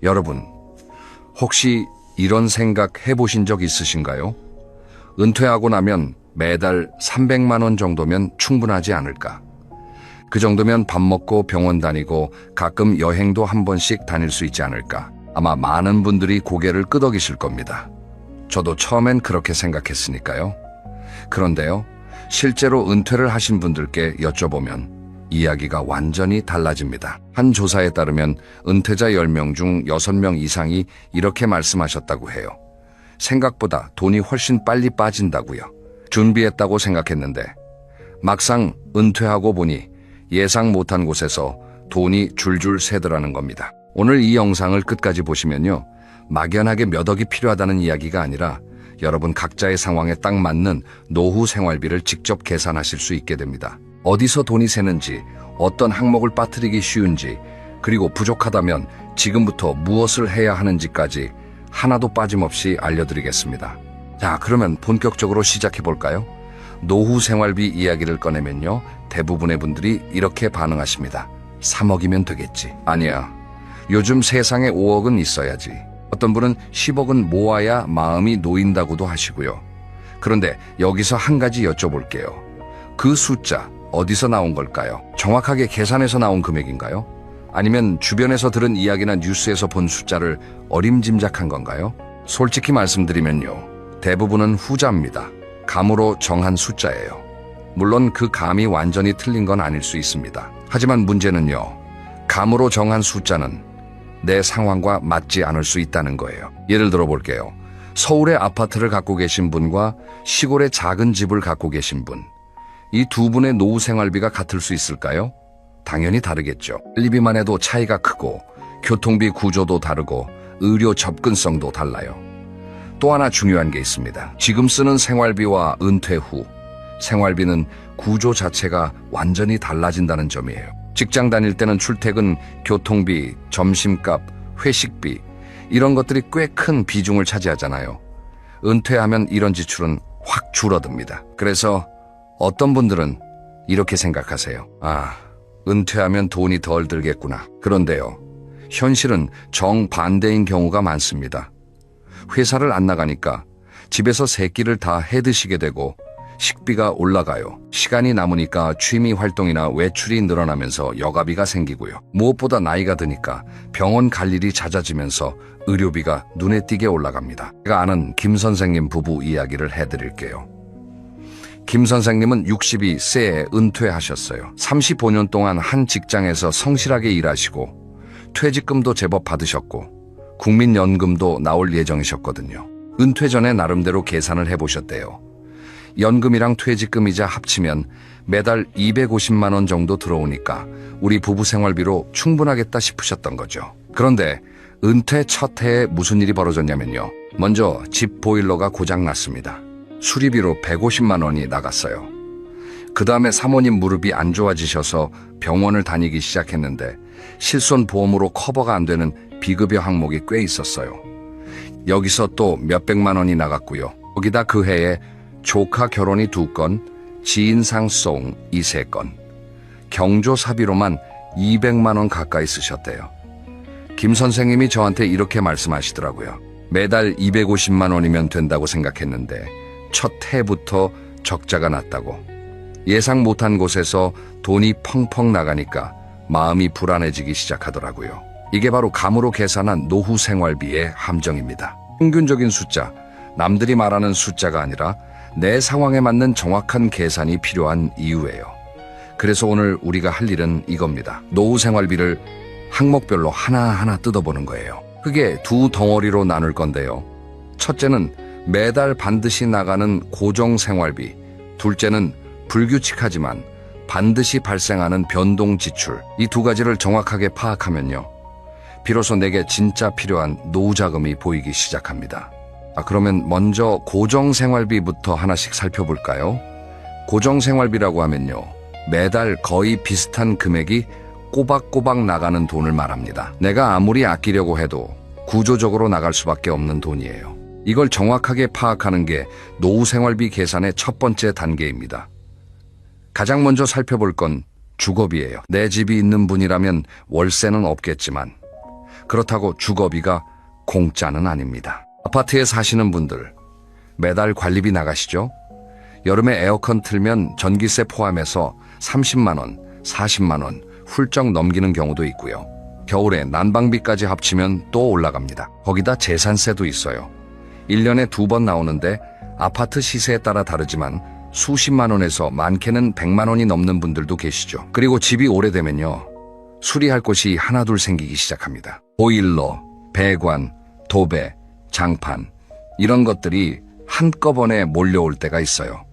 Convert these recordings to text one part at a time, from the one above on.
여러분, 혹시 이런 생각 해보신 적 있으신가요? 은퇴하고 나면 매달 300만 원 정도면 충분하지 않을까? 그 정도면 밥 먹고 병원 다니고 가끔 여행도 한 번씩 다닐 수 있지 않을까? 아마 많은 분들이 고개를 끄덕이실 겁니다. 저도 처음엔 그렇게 생각했으니까요. 그런데요, 실제로 은퇴를 하신 분들께 여쭤보면 이야기가 완전히 달라집니다. 한 조사에 따르면 은퇴자 10명 중 6명 이상이 이렇게 말씀하셨다고 해요. 생각보다 돈이 훨씬 빨리 빠진다고요. 준비했다고 생각했는데 막상 은퇴하고 보니 예상 못한 곳에서 돈이 줄줄 새더라는 겁니다. 오늘 이 영상을 끝까지 보시면요, 막연하게 몇 억이 필요하다는 이야기가 아니라 여러분 각자의 상황에 딱 맞는 노후 생활비를 직접 계산하실 수 있게 됩니다. 어디서 돈이 새는지, 어떤 항목을 빠뜨리기 쉬운지, 그리고 부족하다면 지금부터 무엇을 해야 하는지까지 하나도 빠짐없이 알려드리겠습니다. 자, 그러면 본격적으로 시작해 볼까요? 노후 생활비 이야기를 꺼내면요, 대부분의 분들이 이렇게 반응하십니다. 3억이면 되겠지. 아니야. 요즘 세상에 5억은 있어야지. 어떤 분은 10억은 모아야 마음이 놓인다고도 하시고요. 그런데 여기서 한 가지 여쭤볼게요. 그 숫자 어디서 나온 걸까요? 정확하게 계산해서 나온 금액인가요? 아니면 주변에서 들은 이야기나 뉴스에서 본 숫자를 어림짐작한 건가요? 솔직히 말씀드리면요, 대부분은 후자입니다. 감으로 정한 숫자예요. 물론 그 감이 완전히 틀린 건 아닐 수 있습니다. 하지만 문제는요, 감으로 정한 숫자는 내 상황과 맞지 않을 수 있다는 거예요. 예를 들어 볼게요. 서울의 아파트를 갖고 계신 분과 시골의 작은 집을 갖고 계신 분, 이 두 분의 노후 생활비가 같을 수 있을까요? 당연히 다르겠죠. 관리비만 해도 차이가 크고 교통비 구조도 다르고 의료 접근성도 달라요. 또 하나 중요한 게 있습니다. 지금 쓰는 생활비와 은퇴 후 생활비는 구조 자체가 완전히 달라진다는 점이에요. 직장 다닐 때는 출퇴근, 교통비, 점심값, 회식비 이런 것들이 꽤 큰 비중을 차지하잖아요. 은퇴하면 이런 지출은 확 줄어듭니다. 그래서 어떤 분들은 이렇게 생각하세요. 아, 은퇴하면 돈이 덜 들겠구나. 그런데요, 현실은 정반대인 경우가 많습니다. 회사를 안 나가니까 집에서 세 끼를 다 해드시게 되고 식비가 올라가요. 시간이 남으니까 취미 활동이나 외출이 늘어나면서 여가비가 생기고요. 무엇보다 나이가 드니까 병원 갈 일이 잦아지면서 의료비가 눈에 띄게 올라갑니다. 제가 아는 김 선생님 부부 이야기를 해드릴게요. 김 선생님은 62세에 은퇴하셨어요. 35년 동안 한 직장에서 성실하게 일하시고 퇴직금도 제법 받으셨고 국민연금도 나올 예정이셨거든요. 은퇴 전에 나름대로 계산을 해보셨대요. 연금이랑 퇴직금이자 합치면 매달 250만 원 정도 들어오니까 우리 부부 생활비로 충분하겠다 싶으셨던 거죠. 그런데 은퇴 첫 해에 무슨 일이 벌어졌냐면요. 먼저 집 보일러가 고장났습니다. 수리비로 150만 원이 나갔어요. 그 다음에 사모님 무릎이 안 좋아지셔서 병원을 다니기 시작했는데 실손보험으로 커버가 안 되는 비급여 항목이 꽤 있었어요. 여기서 또 몇백만 원이 나갔고요. 거기다 그 해에 조카 결혼이 2건, 지인 상송 3건, 경조사비로만 200만 원 가까이 쓰셨대요. 김 선생님이 저한테 이렇게 말씀하시더라고요. 매달 250만 원이면 된다고 생각했는데 첫 해부터 적자가 났다고. 예상 못한 곳에서 돈이 펑펑 나가니까 마음이 불안해지기 시작하더라고요. 이게 바로 감으로 계산한 노후 생활비의 함정입니다. 평균적인 숫자, 남들이 말하는 숫자가 아니라 내 상황에 맞는 정확한 계산이 필요한 이유예요. 그래서 오늘 우리가 할 일은 이겁니다. 노후 생활비를 항목별로 하나하나 뜯어보는 거예요. 크게 두 덩어리로 나눌 건데요. 첫째는 매달 반드시 나가는 고정 생활비, 둘째는 불규칙하지만 반드시 발생하는 변동 지출. 이 두 가지를 정확하게 파악하면요, 비로소 내게 진짜 필요한 노후 자금이 보이기 시작합니다. 그러면 먼저 고정 생활비부터 하나씩 살펴볼까요? 고정 생활비라고 하면요, 매달 거의 비슷한 금액이 꼬박꼬박 나가는 돈을 말합니다. 내가 아무리 아끼려고 해도 구조적으로 나갈 수밖에 없는 돈이에요. 이걸 정확하게 파악하는 게 노후 생활비 계산의 첫 번째 단계입니다. 가장 먼저 살펴볼 건 주거비예요. 내 집이 있는 분이라면 월세는 없겠지만 그렇다고 주거비가 공짜는 아닙니다. 아파트에 사시는 분들, 매달 관리비 나가시죠? 여름에 에어컨 틀면 전기세 포함해서 30만 원, 40만 원 훌쩍 넘기는 경우도 있고요. 겨울에 난방비까지 합치면 또 올라갑니다. 거기다 재산세도 있어요. 1년에 2번 나오는데 아파트 시세에 따라 다르지만 수십만 원에서 많게는 100만 원이 넘는 분들도 계시죠. 그리고 집이 오래되면요, 수리할 곳이 하나둘 생기기 시작합니다. 보일러, 배관, 도배, 장판 이런 것들이 한꺼번에 몰려올 때가 있어요.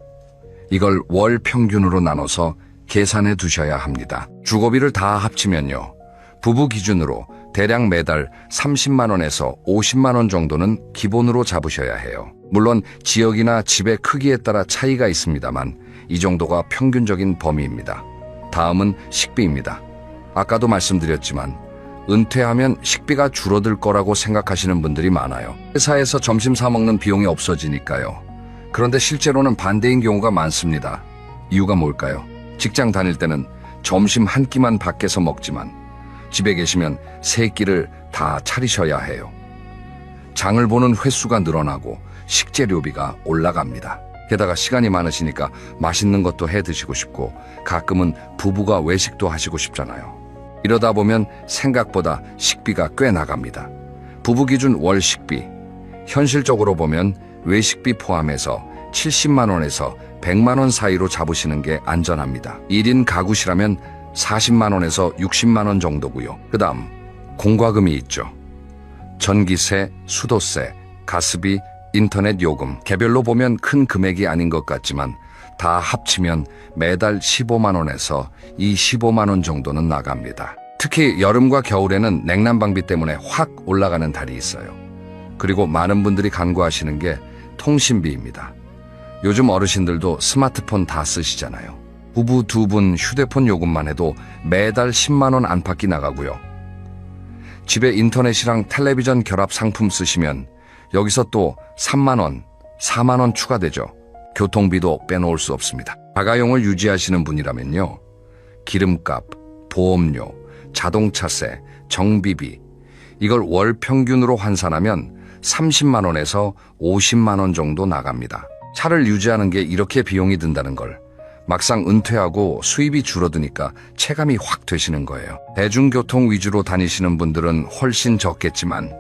이걸 월 평균으로 나눠서 계산해 두셔야 합니다. 주거비를 다 합치면요, 부부 기준으로 대략 매달 30만 원에서 50만 원 정도는 기본으로 잡으셔야 해요. 물론 지역이나 집의 크기에 따라 차이가 있습니다만 이 정도가 평균적인 범위입니다. 다음은 식비입니다. 아까도 말씀드렸지만 은퇴하면 식비가 줄어들 거라고 생각하시는 분들이 많아요. 회사에서 점심 사 먹는 비용이 없어지니까요. 그런데 실제로는 반대인 경우가 많습니다. 이유가 뭘까요? 직장 다닐 때는 점심 한 끼만 밖에서 먹지만 집에 계시면 세 끼를 다 차리셔야 해요. 장을 보는 횟수가 늘어나고 식재료비가 올라갑니다. 게다가 시간이 많으시니까 맛있는 것도 해 드시고 싶고 가끔은 부부가 외식도 하시고 싶잖아요. 이러다 보면 생각보다 식비가 꽤 나갑니다. 부부 기준 월 식비, 현실적으로 보면 외식비 포함해서 70만 원에서 100만 원 사이로 잡으시는 게 안전합니다. 1인 가구시라면 40만 원에서 60만 원 정도고요. 그 다음 공과금이 있죠. 전기세, 수도세, 가스비, 인터넷 요금, 개별로 보면 큰 금액이 아닌 것 같지만 다 합치면 매달 15만 원에서 25만 원 정도는 나갑니다. 특히 여름과 겨울에는 냉난방비 때문에 확 올라가는 달이 있어요. 그리고 많은 분들이 간과하시는 게 통신비입니다. 요즘 어르신들도 스마트폰 다 쓰시잖아요. 부부 2분 휴대폰 요금만 해도 매달 10만 원 안팎이 나가고요. 집에 인터넷이랑 텔레비전 결합 상품 쓰시면 여기서 또 3만 원, 4만 원 추가되죠. 교통비도 빼놓을 수 없습니다. 자가용을 유지하시는 분이라면요, 기름값, 보험료, 자동차세, 정비비 이걸 월 평균으로 환산하면 30만 원에서 50만 원 정도 나갑니다. 차를 유지하는 게 이렇게 비용이 든다는 걸 막상 은퇴하고 수입이 줄어드니까 체감이 확 되시는 거예요. 대중교통 위주로 다니시는 분들은 훨씬 적겠지만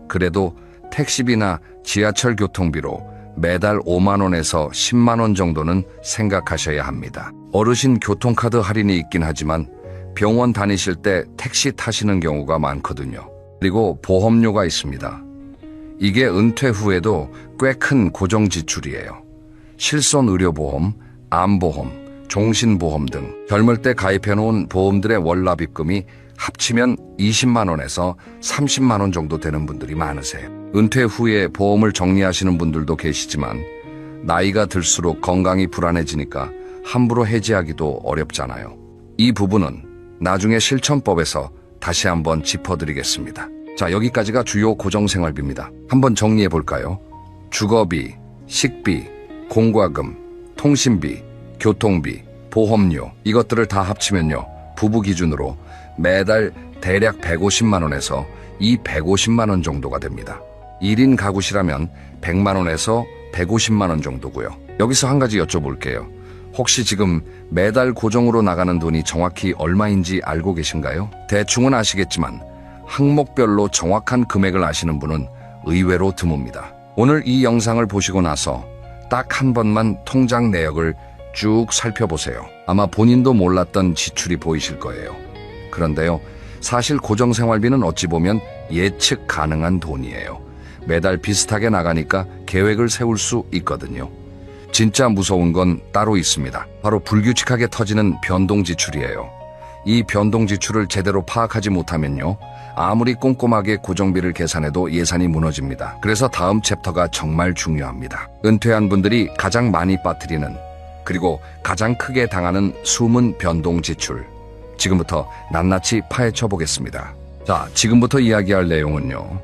그래도 택시비나 지하철 교통비로 매달 5만 원에서 10만 원 정도는 생각하셔야 합니다. 어르신 교통카드 할인이 있긴 하지만 병원 다니실 때 택시 타시는 경우가 많거든요. 그리고 보험료가 있습니다. 이게 은퇴 후에도 꽤 큰 고정 지출이에요. 실손의료보험, 암보험, 종신보험 등 젊을 때 가입해놓은 보험들의 월납입금이 합치면 20만 원에서 30만 원 정도 되는 분들이 많으세요. 은퇴 후에 보험을 정리하시는 분들도 계시지만 나이가 들수록 건강이 불안해지니까 함부로 해지하기도 어렵잖아요. 이 부분은 나중에 실천법에서 다시 한번 짚어드리겠습니다. 자, 여기까지가 주요 고정생활비입니다. 한번 정리해 볼까요? 주거비, 식비, 공과금, 통신비, 교통비, 보험료 이것들을 다 합치면요, 부부 기준으로 매달 대략 150만 원에서 150만 원 정도가 됩니다. 1인 가구시라면 100만 원에서 150만 원 정도고요. 여기서 한 가지 여쭤볼게요. 혹시 지금 매달 고정으로 나가는 돈이 정확히 얼마인지 알고 계신가요? 대충은 아시겠지만 항목별로 정확한 금액을 아시는 분은 의외로 드뭅니다. 오늘 이 영상을 보시고 나서 딱 한 번만 통장 내역을 쭉 살펴보세요. 아마 본인도 몰랐던 지출이 보이실 거예요. 그런데요, 사실 고정생활비는 어찌 보면 예측 가능한 돈이에요. 매달 비슷하게 나가니까 계획을 세울 수 있거든요. 진짜 무서운 건 따로 있습니다. 바로 불규칙하게 터지는 변동 지출이에요. 이 변동 지출을 제대로 파악하지 못하면요, 아무리 꼼꼼하게 고정비를 계산해도 예산이 무너집니다. 그래서 다음 챕터가 정말 중요합니다. 은퇴한 분들이 가장 많이 빠뜨리는, 그리고 가장 크게 당하는 숨은 변동 지출. 지금부터 낱낱이 파헤쳐 보겠습니다. 자, 지금부터 이야기할 내용은요,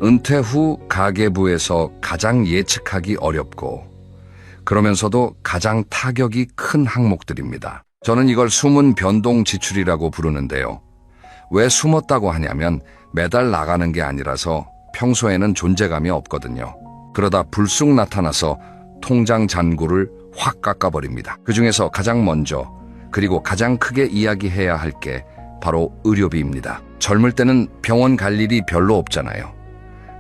은퇴 후 가계부에서 가장 예측하기 어렵고 그러면서도 가장 타격이 큰 항목들입니다. 저는 이걸 숨은 변동 지출이라고 부르는데요. 왜 숨었다고 하냐면 매달 나가는 게 아니라서 평소에는 존재감이 없거든요. 그러다 불쑥 나타나서 통장 잔고를 확 깎아버립니다. 그중에서 가장 먼저 그리고 가장 크게 이야기해야 할 게 바로 의료비입니다. 젊을 때는 병원 갈 일이 별로 없잖아요.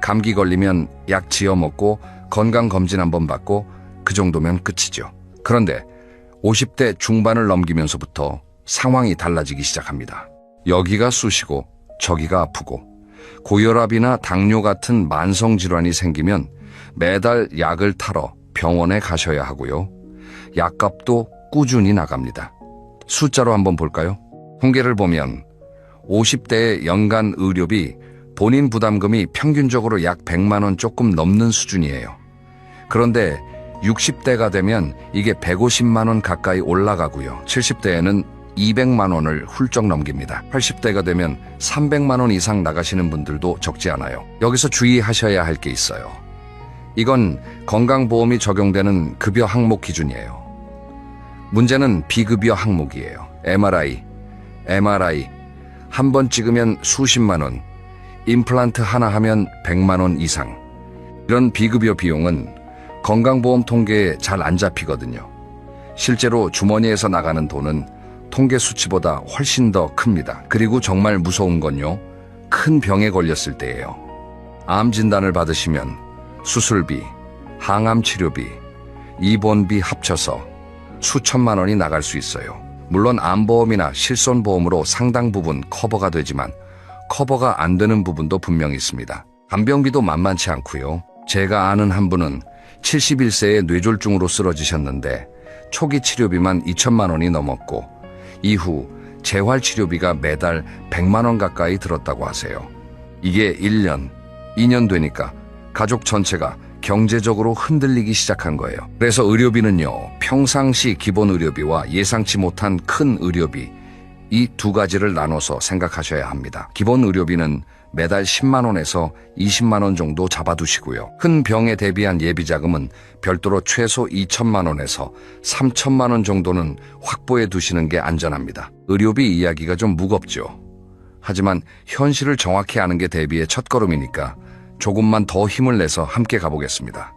감기 걸리면 약 지어 먹고 건강검진 한번 받고 그 정도면 끝이죠. 그런데 50대 중반을 넘기면서부터 상황이 달라지기 시작합니다. 여기가 쑤시고 저기가 아프고 고혈압이나 당뇨 같은 만성질환이 생기면 매달 약을 타러 병원에 가셔야 하고요. 약값도 꾸준히 나갑니다. 숫자로 한번 볼까요? 통계를 보면 50대의 연간 의료비 본인 부담금이 평균적으로 약 100만 원 조금 넘는 수준이에요. 그런데 60대가 되면 이게 150만 원 가까이 올라가고요. 70대에는 200만 원을 훌쩍 넘깁니다. 80대가 되면 300만 원 이상 나가시는 분들도 적지 않아요. 여기서 주의하셔야 할 게 있어요. 이건 건강보험이 적용되는 급여 항목 기준이에요. 문제는 비급여 항목이에요. MRI 한 번 찍으면 수십만 원, 임플란트 하나 하면 100만 원 이상. 이런 비급여 비용은 건강보험 통계에 잘 안 잡히거든요. 실제로 주머니에서 나가는 돈은 통계 수치보다 훨씬 더 큽니다. 그리고 정말 무서운 건요, 큰 병에 걸렸을 때예요. 암 진단을 받으시면 수술비, 항암 치료비, 입원비 합쳐서 수천만 원이 나갈 수 있어요. 물론 암보험이나 실손보험으로 상당 부분 커버가 되지만 커버가 안 되는 부분도 분명히 있습니다. 간병비도 만만치 않고요. 제가 아는 한 분은 71세에 뇌졸중으로 쓰러지셨는데 초기 치료비만 2천만 원이 넘었고 이후 재활치료비가 매달 100만 원 가까이 들었다고 하세요. 이게 1년, 2년 되니까 가족 전체가 경제적으로 흔들리기 시작한 거예요. 그래서 의료비는요, 평상시 기본 의료비와 예상치 못한 큰 의료비, 이 두 가지를 나눠서 생각하셔야 합니다. 기본 의료비는 매달 10만 원에서 20만 원 정도 잡아두시고요. 큰 병에 대비한 예비자금은 별도로 최소 2천만 원에서 3천만 원 정도는 확보해 두시는 게 안전합니다. 의료비 이야기가 좀 무겁죠. 하지만 현실을 정확히 아는 게 대비의 첫걸음이니까 조금만 더 힘을 내서 함께 가보겠습니다.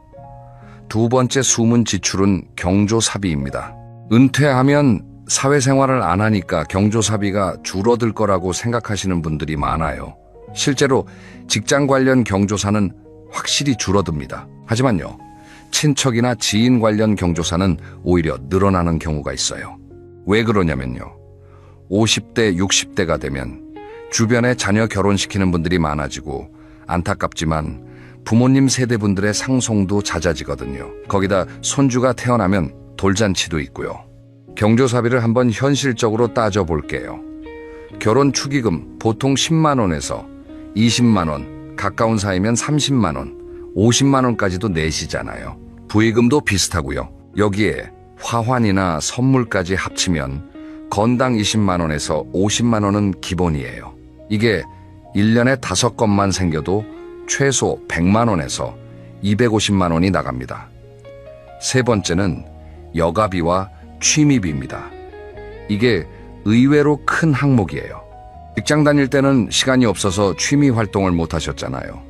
두 번째 숨은 지출은 경조사비입니다. 은퇴하면 사회생활을 안 하니까 경조사비가 줄어들 거라고 생각하시는 분들이 많아요. 실제로 직장 관련 경조사는 확실히 줄어듭니다. 하지만요, 친척이나 지인 관련 경조사는 오히려 늘어나는 경우가 있어요. 왜 그러냐면요, 50대, 60대가 되면 주변에 자녀 결혼시키는 분들이 많아지고 안타깝지만 부모님 세대분들의 상송도 잦아지거든요. 거기다 손주가 태어나면 돌잔치도 있고요. 경조사비를 한번 현실적으로 따져볼게요. 결혼 축의금 보통 10만 원에서 20만 원, 가까운 사이면 30만 원, 50만 원까지도 내시잖아요. 부의금도 비슷하고요. 여기에 화환이나 선물까지 합치면 건당 20만 원에서 50만 원은 기본이에요. 이게 1년에 5건만 생겨도 최소 100만 원에서 250만 원이 나갑니다. 세 번째는 여가비와 취미비입니다. 이게 의외로 큰 항목이에요. 직장 다닐 때는 시간이 없어서 취미 활동을 못 하셨잖아요.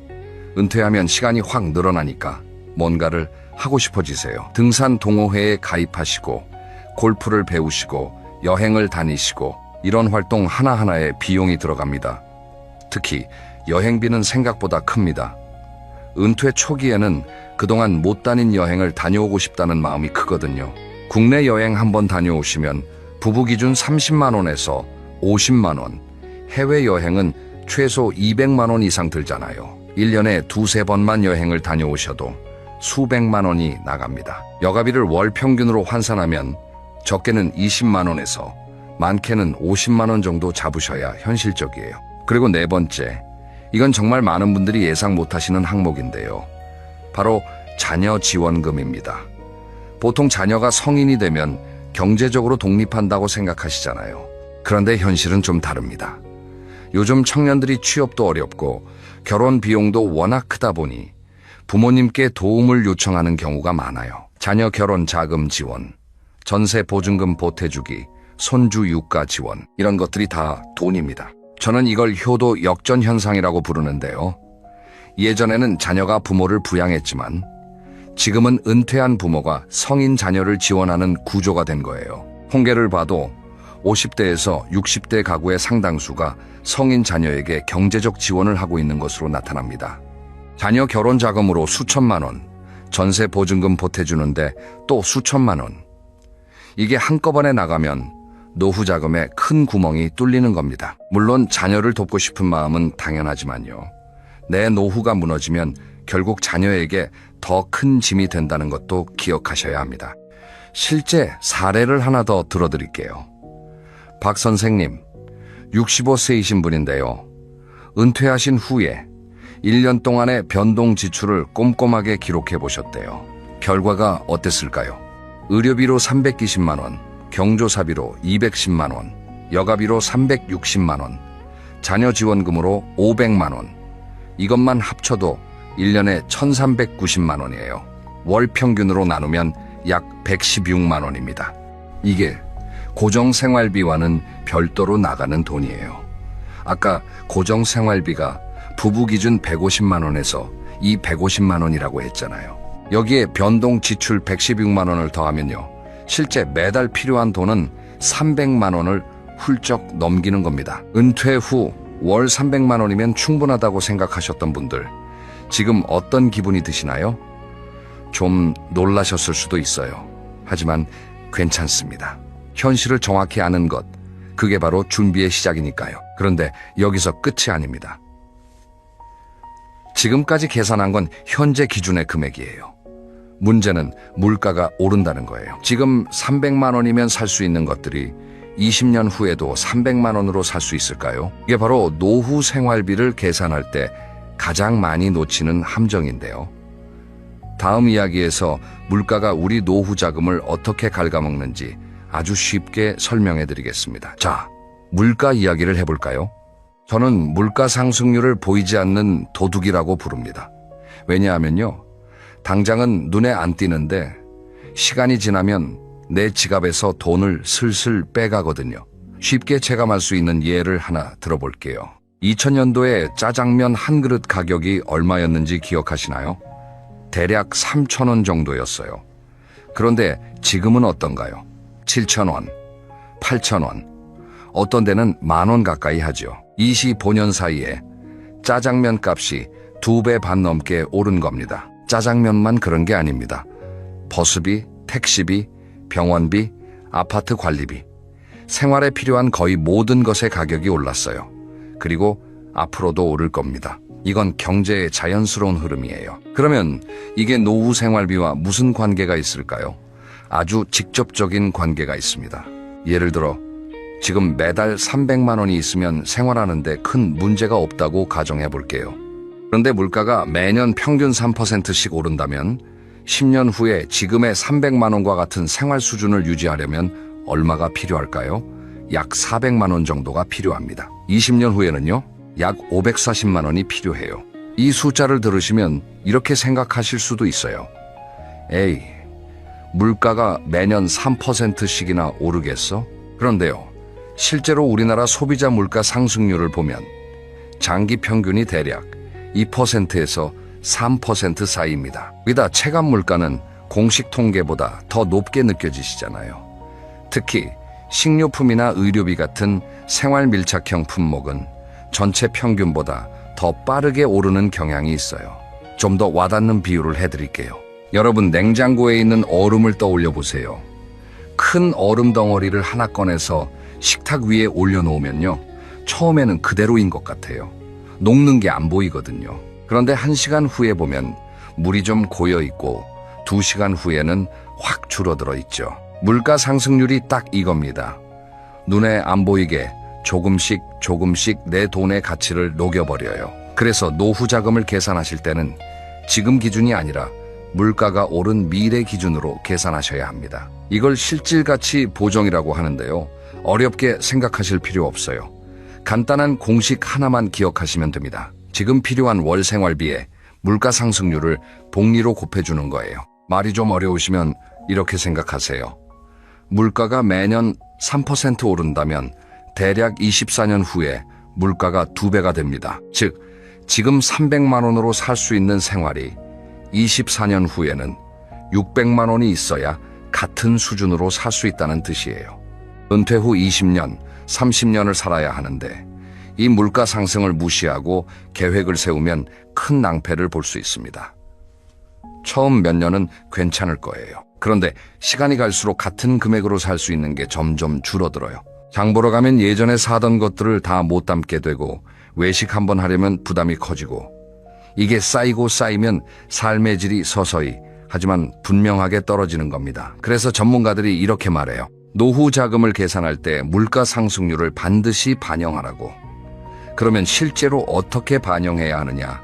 은퇴하면 시간이 확 늘어나니까 뭔가를 하고 싶어지세요. 등산 동호회에 가입하시고 골프를 배우시고 여행을 다니시고 이런 활동 하나하나에 비용이 들어갑니다. 특히 여행비는 생각보다 큽니다. 은퇴 초기에는 그동안 못 다닌 여행을 다녀오고 싶다는 마음이 크거든요. 국내 여행 한번 다녀오시면 부부 기준 30만 원에서 50만 원, 해외여행은 최소 200만 원 이상 들잖아요. 1년에 두세 번만 여행을 다녀오셔도 수백만 원이 나갑니다. 여가비를 월 평균으로 환산하면 적게는 20만 원에서 많게는 50만 원 정도 잡으셔야 현실적이에요. 그리고 네 번째, 이건 정말 많은 분들이 예상 못하시는 항목인데요. 바로 자녀 지원금입니다. 보통 자녀가 성인이 되면 경제적으로 독립한다고 생각하시잖아요. 그런데 현실은 좀 다릅니다. 요즘 청년들이 취업도 어렵고 결혼 비용도 워낙 크다 보니 부모님께 도움을 요청하는 경우가 많아요. 자녀 결혼 자금 지원, 전세 보증금 보태주기, 손주 육가 지원, 이런 것들이 다 돈입니다. 저는 이걸 효도 역전 현상이라고 부르는데요. 예전에는 자녀가 부모를 부양했지만 지금은 은퇴한 부모가 성인 자녀를 지원하는 구조가 된 거예요. 통계를 봐도 50대에서 60대 가구의 상당수가 성인 자녀에게 경제적 지원을 하고 있는 것으로 나타납니다. 자녀 결혼 자금으로 수천만 원, 전세 보증금 보태주는데 또 수천만 원. 이게 한꺼번에 나가면 노후 자금에 큰 구멍이 뚫리는 겁니다. 물론 자녀를 돕고 싶은 마음은 당연하지만요. 내 노후가 무너지면 결국 자녀에게 더 큰 짐이 된다는 것도 기억하셔야 합니다. 실제 사례를 하나 더 들어드릴게요. 박 선생님, 65세이신 분인데요. 은퇴하신 후에 1년 동안의 변동 지출을 꼼꼼하게 기록해 보셨대요. 결과가 어땠을까요? 의료비로 320만 원, 경조사비로 210만 원, 여가비로 360만 원, 자녀 지원금으로 500만 원. 이것만 합쳐도 1년에 1,390만 원이에요. 월 평균으로 나누면 약 116만 원입니다. 이게 고정생활비와는 별도로 나가는 돈이에요. 아까 고정생활비가 부부 기준 150만 원에서 이 150만 원이라고 했잖아요. 여기에 변동 지출 116만 원을 더하면요. 실제 매달 필요한 돈은 300만 원을 훌쩍 넘기는 겁니다. 은퇴 후 월 300만 원이면 충분하다고 생각하셨던 분들, 지금 어떤 기분이 드시나요? 좀 놀라셨을 수도 있어요. 하지만 괜찮습니다. 현실을 정확히 아는 것, 그게 바로 준비의 시작이니까요. 그런데 여기서 끝이 아닙니다. 지금까지 계산한 건 현재 기준의 금액이에요. 문제는 물가가 오른다는 거예요. 지금 300만 원이면 살 수 있는 것들이 20년 후에도 300만 원으로 살 수 있을까요? 이게 바로 노후 생활비를 계산할 때 가장 많이 놓치는 함정인데요. 다음 이야기에서 물가가 우리 노후 자금을 어떻게 갉아먹는지 아주 쉽게 설명해 드리겠습니다. 자, 물가 이야기를 해볼까요? 저는 물가 상승률을 보이지 않는 도둑이라고 부릅니다. 왜냐하면요, 당장은 눈에 안 띄는데 시간이 지나면 내 지갑에서 돈을 슬슬 빼가거든요. 쉽게 체감할 수 있는 예를 하나 들어볼게요. 2000년도에 짜장면 한 그릇 가격이 얼마였는지 기억하시나요? 대략 3,000원 정도였어요. 그런데 지금은 어떤가요? 7,000원, 8,000원, 어떤 데는 10,000원 가까이 하죠. 25년 사이에 짜장면 값이 2배 반 넘게 오른 겁니다. 짜장면만 그런 게 아닙니다. 버스비, 택시비, 병원비, 아파트 관리비, 생활에 필요한 거의 모든 것의 가격이 올랐어요. 그리고 앞으로도 오를 겁니다. 이건 경제의 자연스러운 흐름이에요. 그러면 이게 노후 생활비와 무슨 관계가 있을까요? 아주 직접적인 관계가 있습니다. 예를 들어 지금 매달 300만 원이 있으면 생활하는데 큰 문제가 없다고 가정해 볼게요. 그런데 물가가 매년 평균 3%씩 오른다면 10년 후에 지금의 300만 원과 같은 생활 수준을 유지하려면 얼마가 필요할까요? 약 400만 원 정도가 필요합니다. 20년 후에는요, 약 540만 원이 필요해요. 이 숫자를 들으시면 이렇게 생각하실 수도 있어요. 에이, 물가가 매년 3%씩이나 오르겠어? 그런데요, 실제로 우리나라 소비자 물가 상승률을 보면 장기 평균이 대략 2%에서 3% 사이입니다. 여기다 체감 물가는 공식 통계보다 더 높게 느껴지시잖아요. 특히 식료품이나 의료비 같은 생활 밀착형 품목은 전체 평균보다 더 빠르게 오르는 경향이 있어요. 좀 더 와닿는 비유를 해드릴게요. 여러분, 냉장고에 있는 얼음을 떠올려 보세요. 큰 얼음 덩어리를 하나 꺼내서 식탁 위에 올려놓으면요, 처음에는 그대로인 것 같아요. 녹는 게 안 보이거든요. 그런데 1시간 후에 보면 물이 좀 고여 있고 2시간 후에는 확 줄어들어 있죠. 물가 상승률이 딱 이겁니다. 눈에 안 보이게 조금씩 내 돈의 가치를 녹여버려요. 그래서 노후 자금을 계산하실 때는 지금 기준이 아니라 물가가 오른 미래 기준으로 계산하셔야 합니다. 이걸 실질가치 보정이라고 하는데요. 어렵게 생각하실 필요 없어요. 간단한 공식 하나만 기억하시면 됩니다. 지금 필요한 월 생활비에 물가 상승률을 복리로 곱해주는 거예요. 말이 좀 어려우시면 이렇게 생각하세요. 물가가 매년 3% 오른다면 대략 24년 후에 물가가 2배가 됩니다. 즉, 지금 300만 원으로 살 수 있는 생활이 24년 후에는 600만 원이 있어야 같은 수준으로 살 수 있다는 뜻이에요. 은퇴 후 20년, 30년을 살아야 하는데 이 물가 상승을 무시하고 계획을 세우면 큰 낭패를 볼 수 있습니다. 처음 몇 년은 괜찮을 거예요. 그런데 시간이 갈수록 같은 금액으로 살 수 있는 게 점점 줄어들어요. 장 보러 가면 예전에 사던 것들을 다 못 담게 되고 외식 한번 하려면 부담이 커지고 이게 쌓이고 쌓이면 삶의 질이 서서히 하지만 분명하게 떨어지는 겁니다. 그래서 전문가들이 이렇게 말해요. 노후 자금을 계산할 때 물가 상승률을 반드시 반영하라고. 그러면 실제로 어떻게 반영해야 하느냐?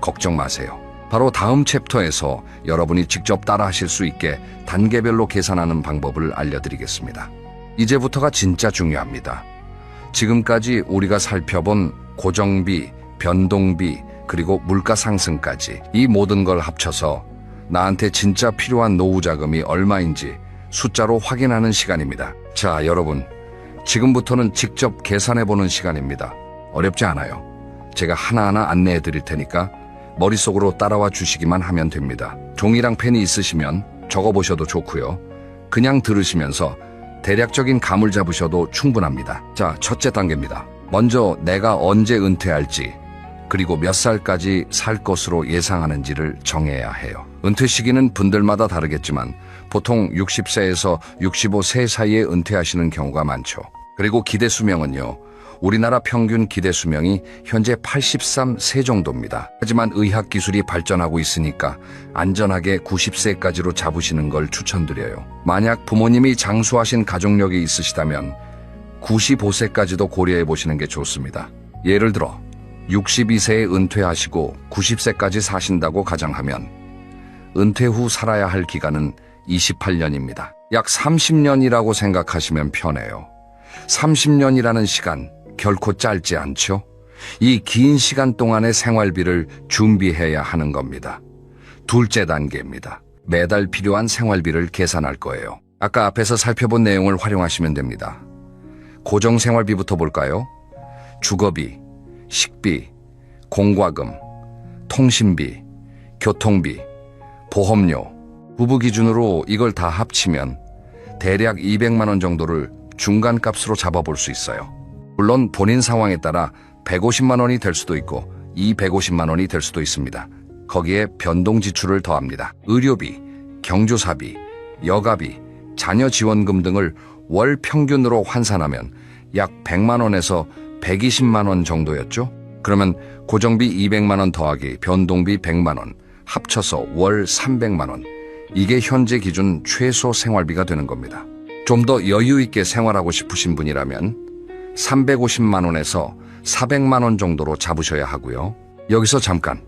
걱정 마세요. 바로 다음 챕터에서 여러분이 직접 따라 하실 수 있게 단계별로 계산하는 방법을 알려드리겠습니다. 이제부터가 진짜 중요합니다. 지금까지 우리가 살펴본 고정비, 변동비, 그리고 물가 상승까지 이 모든 걸 합쳐서 나한테 진짜 필요한 노후 자금이 얼마인지 숫자로 확인하는 시간입니다. 자, 여러분, 지금부터는 직접 계산해보는 시간입니다. 어렵지 않아요. 제가 하나하나 안내해 드릴 테니까 머릿속으로 따라와 주시기만 하면 됩니다. 종이랑 펜이 있으시면 적어보셔도 좋고요. 그냥 들으시면서 대략적인 감을 잡으셔도 충분합니다. 자, 첫째 단계입니다. 먼저 내가 언제 은퇴할지 그리고 몇 살까지 살 것으로 예상하는지를 정해야 해요. 은퇴 시기는 분들마다 다르겠지만 보통 60세에서 65세 사이에 은퇴하시는 경우가 많죠. 그리고 기대 수명은요. 우리나라 평균 기대 수명이 현재 83세 정도입니다. 하지만 의학 기술이 발전하고 있으니까 안전하게 90세까지로 잡으시는 걸 추천드려요. 만약 부모님이 장수하신 가족력이 있으시다면 95세까지도 고려해 보시는 게 좋습니다. 예를 들어 62세에 은퇴하시고 90세까지 사신다고 가정하면 은퇴 후 살아야 할 기간은 28년입니다. 약 30년이라고 생각하시면 편해요. 30년이라는 시간 결코 짧지 않죠? 이 긴 시간 동안의 생활비를 준비해야 하는 겁니다. 둘째 단계입니다. 매달 필요한 생활비를 계산할 거예요. 아까 앞에서 살펴본 내용을 활용하시면 됩니다. 고정생활비부터 볼까요? 주거비, 식비, 공과금, 통신비, 교통비, 보험료, 부부 기준으로 이걸 다 합치면 대략 200만 원 정도를 중간값으로 잡아볼 수 있어요. 물론 본인 상황에 따라 150만 원이 될 수도 있고 250만 원이 될 수도 있습니다. 거기에 변동 지출을 더합니다. 의료비, 경조사비, 여가비, 자녀 지원금 등을 월 평균으로 환산하면 약 100만 원에서 120만 원 정도였죠? 그러면 고정비 200만 원 더하기 변동비 100만 원 합쳐서 월 300만 원. 이게 현재 기준 최소 생활비가 되는 겁니다. 좀 더 여유 있게 생활하고 싶으신 분이라면 350만 원에서 400만 원 정도로 잡으셔야 하고요. 여기서 잠깐.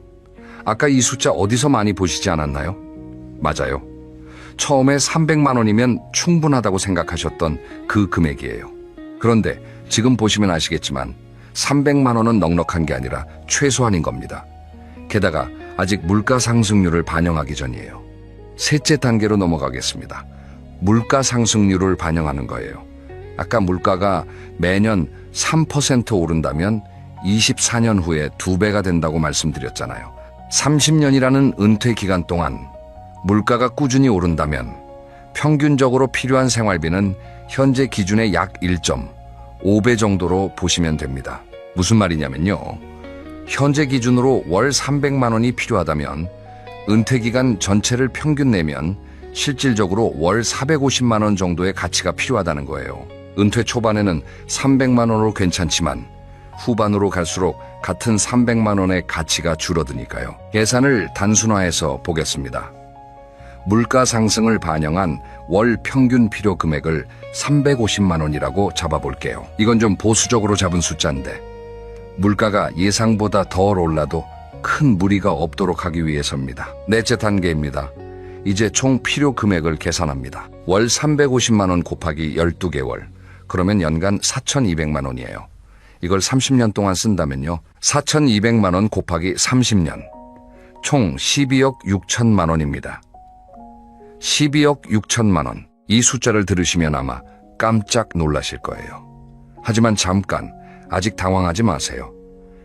아까 이 숫자 어디서 많이 보시지 않았나요? 맞아요. 처음에 300만 원이면 충분하다고 생각하셨던 그 금액이에요. 그런데 지금 보시면 아시겠지만 300만 원은 넉넉한 게 아니라 최소한인 겁니다. 게다가 아직 물가 상승률을 반영하기 전이에요. 셋째 단계로 넘어가겠습니다. 물가 상승률을 반영하는 거예요. 아까 물가가 매년 3% 오른다면 24년 후에 2배가 된다고 말씀드렸잖아요. 30년이라는 은퇴 기간 동안 물가가 꾸준히 오른다면 평균적으로 필요한 생활비는 현재 기준의 약 1.5배 정도로 보시면 됩니다. 무슨 말이냐면요. 현재 기준으로 월 300만 원이 필요하다면 은퇴 기간 전체를 평균 내면 실질적으로 월 450만 원 정도의 가치가 필요하다는 거예요. 은퇴 초반에는 300만 원으로 괜찮지만 후반으로 갈수록 같은 300만 원의 가치가 줄어드니까요. 계산을 단순화해서 보겠습니다. 물가 상승을 반영한 월 평균 필요 금액을 350만 원이라고 잡아볼게요. 이건 좀 보수적으로 잡은 숫자인데 물가가 예상보다 덜 올라도 큰 무리가 없도록 하기 위해서입니다. 넷째 단계입니다. 이제 총 필요 금액을 계산합니다. 월 350만 원 곱하기 12개월. 그러면 연간 4,200만 원이에요. 이걸 30년 동안 쓴다면요. 4,200만 원 곱하기 30년. 총 12억 6천만 원입니다. 12억 6천만 원. 이 숫자를 들으시면 아마 깜짝 놀라실 거예요. 하지만 잠깐, 아직 당황하지 마세요.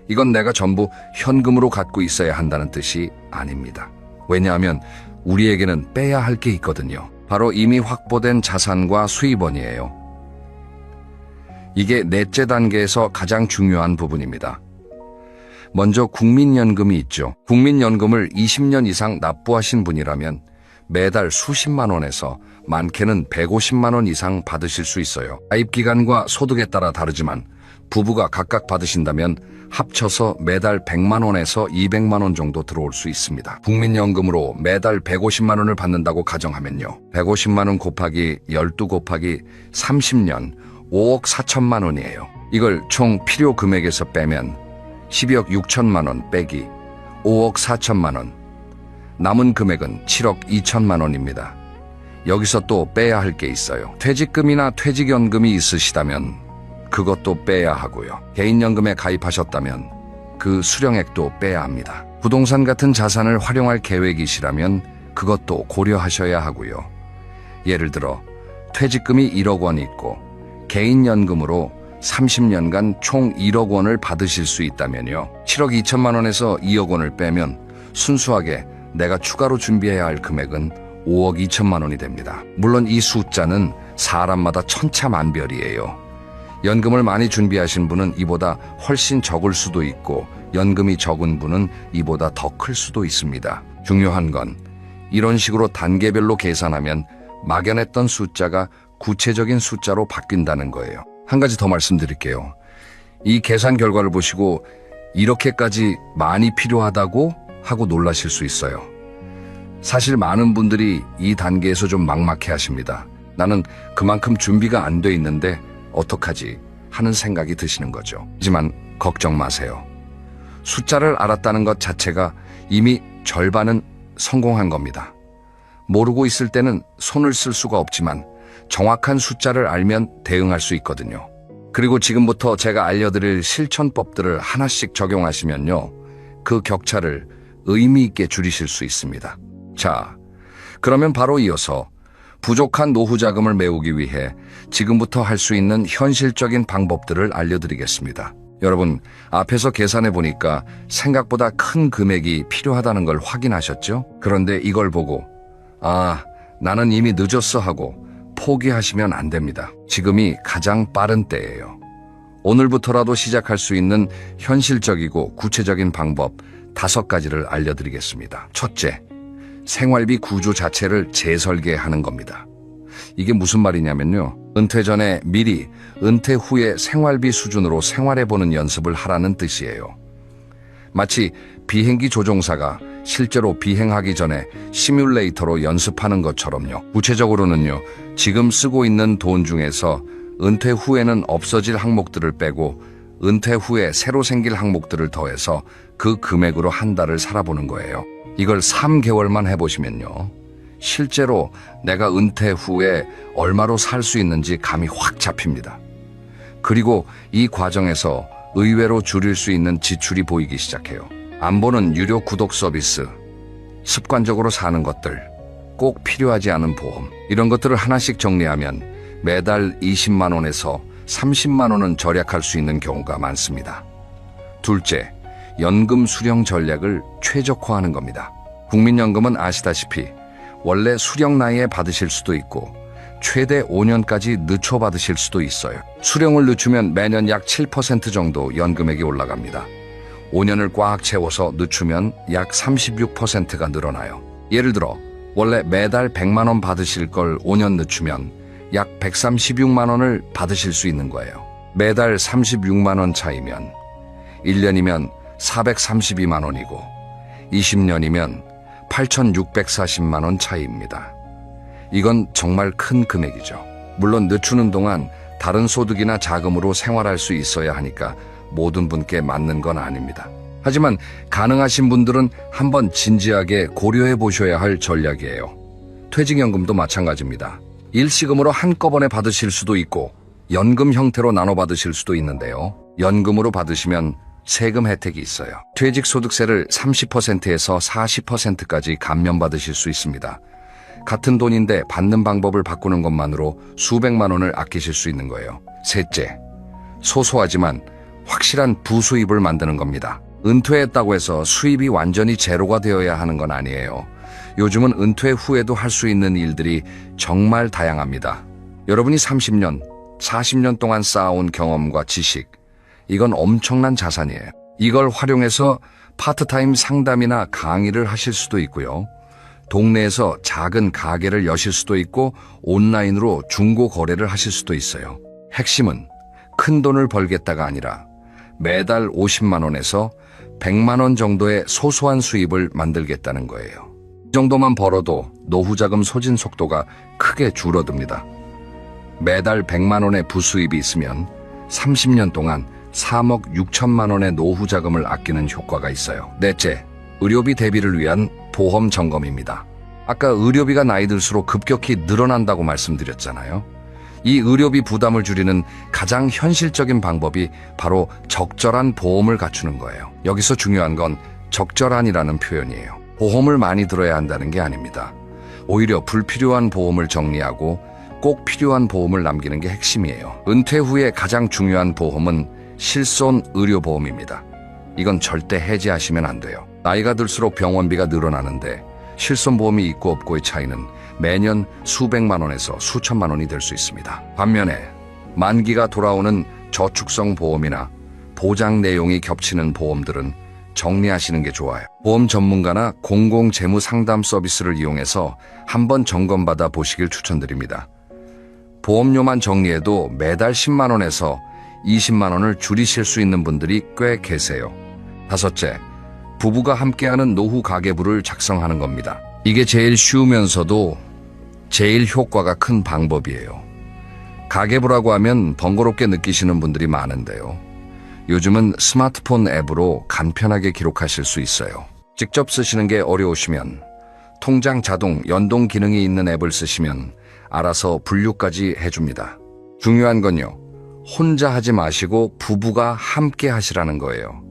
이건 내가 전부 현금으로 갖고 있어야 한다는 뜻이 아닙니다. 왜냐하면 우리에게는 빼야 할 게 있거든요. 바로 이미 확보된 자산과 수입원이에요. 이게 넷째 단계에서 가장 중요한 부분입니다. 먼저 국민연금이 있죠. 국민연금을 20년 이상 납부하신 분이라면 매달 수십만 원에서 많게는 150만 원 이상 받으실 수 있어요. 가입기간과 소득에 따라 다르지만 부부가 각각 받으신다면 합쳐서 매달 100만 원에서 200만 원 정도 들어올 수 있습니다. 국민연금으로 매달 150만 원을 받는다고 가정하면요. 150만 원 곱하기 12 곱하기 30년 5억 4천만 원이에요. 이걸 총 필요 금액에서 빼면 12억 6천만 원 빼기 5억 4천만 원, 남은 금액은 7억 2천만 원입니다. 여기서 또 빼야 할 게 있어요. 퇴직금이나 퇴직연금이 있으시다면 그것도 빼야 하고요. 개인연금에 가입하셨다면 그 수령액도 빼야 합니다. 부동산 같은 자산을 활용할 계획이시라면 그것도 고려하셔야 하고요. 예를 들어 퇴직금이 1억 원 있고 개인연금으로 30년간 총 1억 원을 받으실 수 있다면요. 7억 2천만 원에서 2억 원을 빼면 순수하게 내가 추가로 준비해야 할 금액은 5억 2천만 원이 됩니다. 물론 이 숫자는 사람마다 천차만별이에요. 연금을 많이 준비하신 분은 이보다 훨씬 적을 수도 있고 연금이 적은 분은 이보다 더 클 수도 있습니다. 중요한 건 이런 식으로 단계별로 계산하면 막연했던 숫자가 구체적인 숫자로 바뀐다는 거예요. 한 가지 더 말씀드릴게요. 이 계산 결과를 보시고 이렇게까지 많이 필요하다고 하고 놀라실 수 있어요. 사실 많은 분들이 이 단계에서 좀 막막해 하십니다. 나는 그만큼 준비가 안 돼 있는데 어떡하지 하는 생각이 드시는 거죠. 하지만 걱정 마세요. 숫자를 알았다는 것 자체가 이미 절반은 성공한 겁니다. 모르고 있을 때는 손을 쓸 수가 없지만 정확한 숫자를 알면 대응할 수 있거든요. 그리고 지금부터 제가 알려드릴 실천법들을 하나씩 적용하시면요. 그 격차를 의미 있게 줄이실 수 있습니다. 자, 그러면 바로 이어서 부족한 노후 자금을 메우기 위해 지금부터 할 수 있는 현실적인 방법들을 알려드리겠습니다. 여러분, 앞에서 계산해 보니까 생각보다 큰 금액이 필요하다는 걸 확인하셨죠? 그런데 이걸 보고 나는 이미 늦었어 하고 포기하시면 안 됩니다. 지금이 가장 빠른 때예요. 오늘부터라도 시작할 수 있는 현실적이고 구체적인 방법 5가지를 알려드리겠습니다. 첫째, 생활비 구조 자체를 재설계하는 겁니다. 이게 무슨 말이냐면요. 은퇴 전에 미리 은퇴 후에 생활비 수준으로 생활해보는 연습을 하라는 뜻이에요. 마치 비행기 조종사가 실제로 비행하기 전에 시뮬레이터로 연습하는 것처럼요. 구체적으로는요. 지금 쓰고 있는 돈 중에서 은퇴 후에는 없어질 항목들을 빼고 은퇴 후에 새로 생길 항목들을 더해서 그 금액으로 한 달을 살아보는 거예요. 이걸 3개월만 해보시면요. 실제로 내가 은퇴 후에 얼마로 살 수 있는지 감이 확 잡힙니다. 그리고 이 과정에서 의외로 줄일 수 있는 지출이 보이기 시작해요. 안 보는 유료 구독 서비스, 습관적으로 사는 것들, 꼭 필요하지 않은 보험, 이런 것들을 하나씩 정리하면 매달 20만 원에서 30만 원은 절약할 수 있는 경우가 많습니다. 둘째, 연금 수령 전략을 최적화하는 겁니다. 국민연금은 아시다시피 원래 수령 나이에 받으실 수도 있고 최대 5년까지 늦춰 받으실 수도 있어요. 수령을 늦추면 매년 약 7% 정도 연금액이 올라갑니다. 5년을 꽉 채워서 늦추면 약 36%가 늘어나요. 예를 들어 원래 매달 100만 원 받으실 걸 5년 늦추면 약 136만 원을 받으실 수 있는 거예요. 매달 36만 원 차이면 1년이면 432만 원이고 20년이면 8,640만 원 차이입니다. 이건 정말 큰 금액이죠. 물론 늦추는 동안 다른 소득이나 자금으로 생활할 수 있어야 하니까 모든 분께 맞는 건 아닙니다. 하지만 가능하신 분들은 한번 진지하게 고려해 보셔야 할 전략이에요. 퇴직연금도 마찬가지입니다. 일시금으로 한꺼번에 받으실 수도 있고 연금 형태로 나눠 받으실 수도 있는데요. 연금으로 받으시면 세금 혜택이 있어요. 퇴직소득세를 30%에서 40%까지 감면받으실 수 있습니다. 같은 돈인데 받는 방법을 바꾸는 것만으로 수백만 원을 아끼실 수 있는 거예요. 셋째, 소소하지만 확실한 부수입을 만드는 겁니다. 은퇴했다고 해서 수입이 완전히 제로가 되어야 하는 건 아니에요. 요즘은 은퇴 후에도 할 수 있는 일들이 정말 다양합니다. 여러분이 30년, 40년 동안 쌓아온 경험과 지식, 이건 엄청난 자산이에요. 이걸 활용해서 파트타임 상담이나 강의를 하실 수도 있고요. 동네에서 작은 가게를 여실 수도 있고 온라인으로 중고 거래를 하실 수도 있어요. 핵심은 큰 돈을 벌겠다가 아니라 매달 50만 원에서 100만 원 정도의 소소한 수입을 만들겠다는 거예요. 이 정도만 벌어도 노후 자금 소진 속도가 크게 줄어듭니다. 매달 100만 원의 부수입이 있으면 30년 동안 3억 6천만 원의 노후 자금을 아끼는 효과가 있어요. 넷째, 의료비 대비를 위한 보험 점검입니다. 아까 의료비가 나이 들수록 급격히 늘어난다고 말씀드렸잖아요. 이 의료비 부담을 줄이는 가장 현실적인 방법이 바로 적절한 보험을 갖추는 거예요. 여기서 중요한 건 적절한이라는 표현이에요. 보험을 많이 들어야 한다는 게 아닙니다. 오히려 불필요한 보험을 정리하고 꼭 필요한 보험을 남기는 게 핵심이에요. 은퇴 후에 가장 중요한 보험은 실손 의료보험입니다. 이건 절대 해지하시면 안 돼요. 나이가 들수록 병원비가 늘어나는데 실손보험이 있고 없고의 차이는 매년 수백만 원에서 수천만 원이 될 수 있습니다. 반면에 만기가 돌아오는 저축성 보험이나 보장 내용이 겹치는 보험들은 정리하시는 게 좋아요. 보험 전문가나 공공재무 상담 서비스를 이용해서 한번 점검받아 보시길 추천드립니다. 보험료만 정리해도 매달 10만 원에서 20만 원을 줄이실 수 있는 분들이 꽤 계세요. 다섯째, 부부가 함께하는 노후 가계부를 작성하는 겁니다. 이게 제일 쉬우면서도 제일 효과가 큰 방법이에요. 가계부라고 하면 번거롭게 느끼시는 분들이 많은데요. 요즘은 스마트폰 앱으로 간편하게 기록하실 수 있어요. 직접 쓰시는 게 어려우시면 통장 자동 연동 기능이 있는 앱을 쓰시면 알아서 분류까지 해줍니다. 중요한 건요, 혼자 하지 마시고 부부가 함께 하시라는 거예요.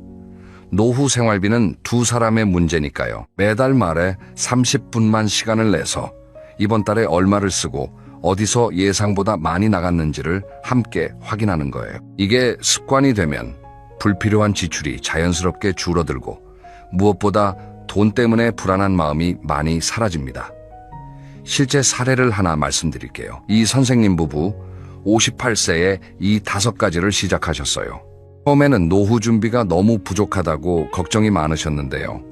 노후 생활비는 두 사람의 문제니까요. 매달 말에 30분만 시간을 내서 이번 달에 얼마를 쓰고 어디서 예상보다 많이 나갔는지를 함께 확인하는 거예요. 이게 습관이 되면 불필요한 지출이 자연스럽게 줄어들고 무엇보다 돈 때문에 불안한 마음이 많이 사라집니다. 실제 사례를 하나 말씀드릴게요. 이 선생님 부부 58세에 이 5가지를 시작하셨어요. 처음에는 노후 준비가 너무 부족하다고 걱정이 많으셨는데요.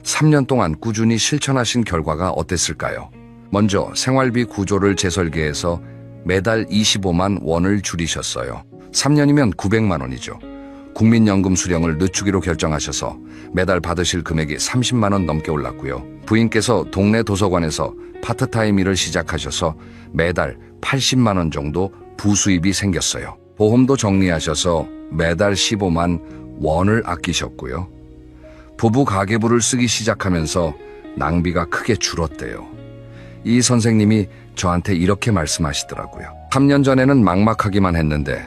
3년 동안 꾸준히 실천하신 결과가 어땠을까요? 먼저 생활비 구조를 재설계해서 매달 25만 원을 줄이셨어요. 3년이면 900만 원이죠. 국민연금 수령을 늦추기로 결정하셔서 매달 받으실 금액이 30만 원 넘게 올랐고요. 부인께서 동네 도서관에서 파트타임 일을 시작하셔서 매달 80만 원 정도 부수입이 생겼어요. 보험도 정리하셔서 매달 15만 원을 아끼셨고요. 부부 가계부를 쓰기 시작하면서 낭비가 크게 줄었대요. 이 선생님이 저한테 이렇게 말씀하시더라고요. 3년 전에는 막막하기만 했는데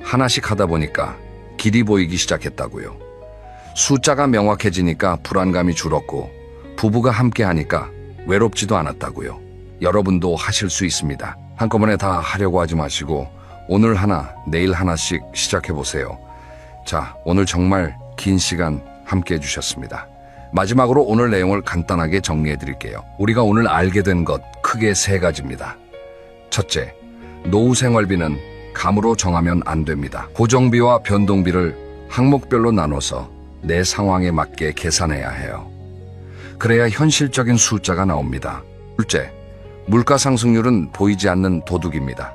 하나씩 하다 보니까 길이 보이기 시작했다고요. 숫자가 명확해지니까 불안감이 줄었고 부부가 함께 하니까 외롭지도 않았다고요. 여러분도 하실 수 있습니다. 한꺼번에 다 하려고 하지 마시고 오늘 하나, 내일 하나씩 시작해보세요. 자, 오늘 정말 긴 시간 함께 해주셨습니다. 마지막으로 오늘 내용을 간단하게 정리해드릴게요. 우리가 오늘 알게 된 것 크게 3가지입니다. 첫째, 노후 생활비는 감으로 정하면 안 됩니다. 고정비와 변동비를 항목별로 나눠서 내 상황에 맞게 계산해야 해요. 그래야 현실적인 숫자가 나옵니다. 둘째, 물가 상승률은 보이지 않는 도둑입니다.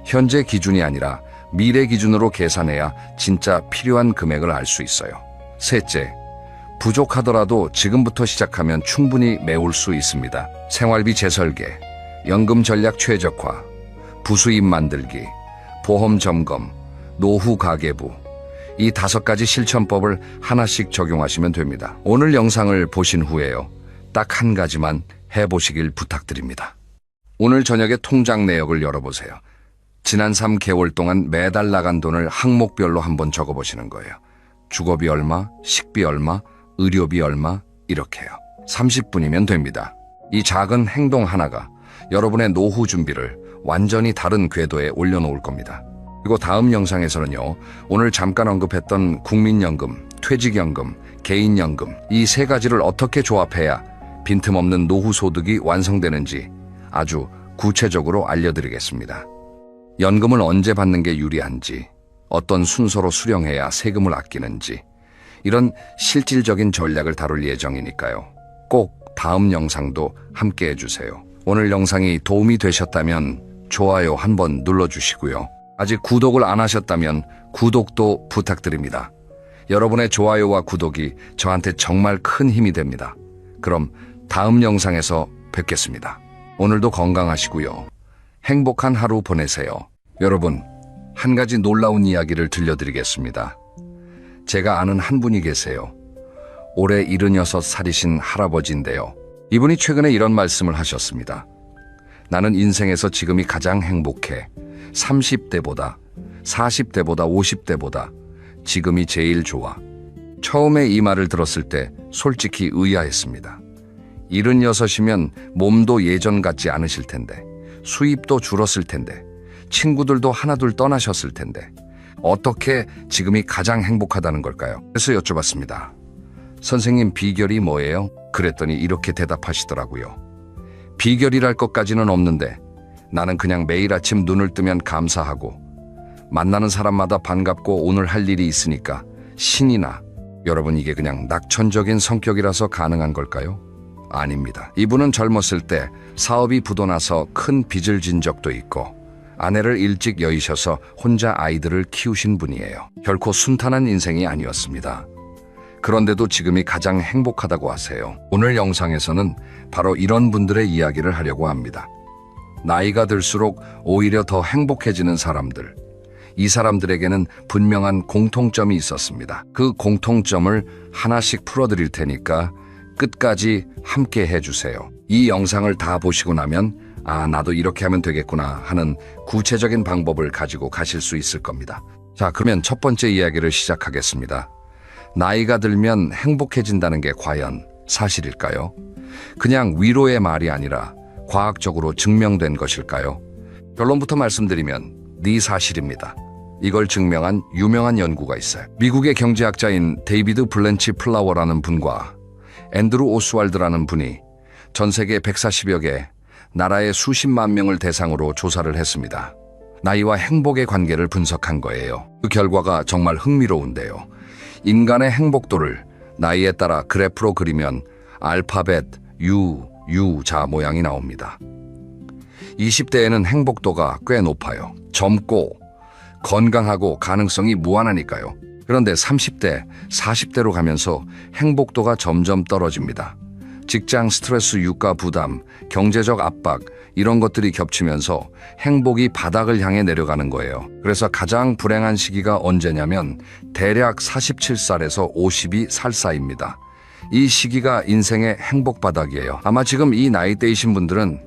현재 기준이 아니라 미래 기준으로 계산해야 진짜 필요한 금액을 알 수 있어요. 셋째, 부족하더라도 지금부터 시작하면 충분히 메울 수 있습니다. 생활비 재설계, 연금 전략 최적화, 부수입 만들기, 보험 점검, 노후 가계부, 이 5가지 실천법을 하나씩 적용하시면 됩니다. 오늘 영상을 보신 후에요, 딱 한 가지만 해보시길 부탁드립니다. 오늘 저녁에 통장 내역을 열어보세요. 지난 3개월 동안 매달 나간 돈을 항목별로 한번 적어보시는 거예요. 주거비 얼마, 식비 얼마, 의료비 얼마, 이렇게요. 30분이면 됩니다. 이 작은 행동 하나가 여러분의 노후 준비를 완전히 다른 궤도에 올려놓을 겁니다. 그리고 다음 영상에서는요, 오늘 잠깐 언급했던 국민연금, 퇴직연금, 개인연금 이 세 가지를 어떻게 조합해야 빈틈없는 노후 소득이 완성되는지 아주 구체적으로 알려드리겠습니다. 연금을 언제 받는 게 유리한지, 어떤 순서로 수령해야 세금을 아끼는지 이런 실질적인 전략을 다룰 예정이니까요. 꼭 다음 영상도 함께 해주세요. 오늘 영상이 도움이 되셨다면 좋아요 한번 눌러주시고요. 아직 구독을 안 하셨다면 구독도 부탁드립니다. 여러분의 좋아요와 구독이 저한테 정말 큰 힘이 됩니다. 그럼 다음 영상에서 뵙겠습니다. 오늘도 건강하시고요. 행복한 하루 보내세요. 여러분, 한 가지 놀라운 이야기를 들려드리겠습니다. 제가 아는 한 분이 계세요. 올해 76살이신 할아버지인데요. 이분이 최근에 이런 말씀을 하셨습니다. 나는 인생에서 지금이 가장 행복해. 30대보다, 40대보다, 50대보다 지금이 제일 좋아. 처음에 이 말을 들었을 때 솔직히 의아했습니다. 76이면 몸도 예전 같지 않으실 텐데, 수입도 줄었을 텐데, 친구들도 하나둘 떠나셨을 텐데 어떻게 지금이 가장 행복하다는 걸까요? 그래서 여쭤봤습니다. 선생님, 비결이 뭐예요? 그랬더니 이렇게 대답하시더라고요. 비결이랄 것까지는 없는데 나는 그냥 매일 아침 눈을 뜨면 감사하고 만나는 사람마다 반갑고 오늘 할 일이 있으니까 신이 나. 여러분, 이게 그냥 낙천적인 성격이라서 가능한 걸까요? 아닙니다. 이분은 젊었을 때 사업이 부도나서 큰 빚을 진 적도 있고 아내를 일찍 여의셔서 혼자 아이들을 키우신 분이에요. 결코 순탄한 인생이 아니었습니다. 그런데도 지금이 가장 행복하다고 하세요. 오늘 영상에서는 바로 이런 분들의 이야기를 하려고 합니다. 나이가 들수록 오히려 더 행복해지는 사람들. 이 사람들에게는 분명한 공통점이 있었습니다. 그 공통점을 하나씩 풀어드릴 테니까 끝까지 함께 해주세요. 이 영상을 다 보시고 나면 나도 이렇게 하면 되겠구나 하는 구체적인 방법을 가지고 가실 수 있을 겁니다. 자, 그러면 첫 번째 이야기를 시작하겠습니다. 나이가 들면 행복해진다는 게 과연 사실일까요? 그냥 위로의 말이 아니라 과학적으로 증명된 것일까요? 결론부터 말씀드리면 네 사실입니다. 이걸 증명한 유명한 연구가 있어요. 미국의 경제학자인 데이비드 블렌치 플라워라는 분과 앤드루 오스왈드라는 분이 전 세계 140여 개 나라의 수십만 명을 대상으로 조사를 했습니다. 나이와 행복의 관계를 분석한 거예요. 그 결과가 정말 흥미로운데요. 인간의 행복도를 나이에 따라 그래프로 그리면 알파벳 U자 모양이 나옵니다. 20대에는 행복도가 꽤 높아요. 젊고 건강하고 가능성이 무한하니까요. 그런데 30대, 40대로 가면서 행복도가 점점 떨어집니다. 직장 스트레스, 유가 부담, 경제적 압박 이런 것들이 겹치면서 행복이 바닥을 향해 내려가는 거예요. 그래서 가장 불행한 시기가 언제냐면 대략 47살에서 52살 사이입니다. 이 시기가 인생의 행복 바닥이에요. 아마 지금 이 나이대이신 분들은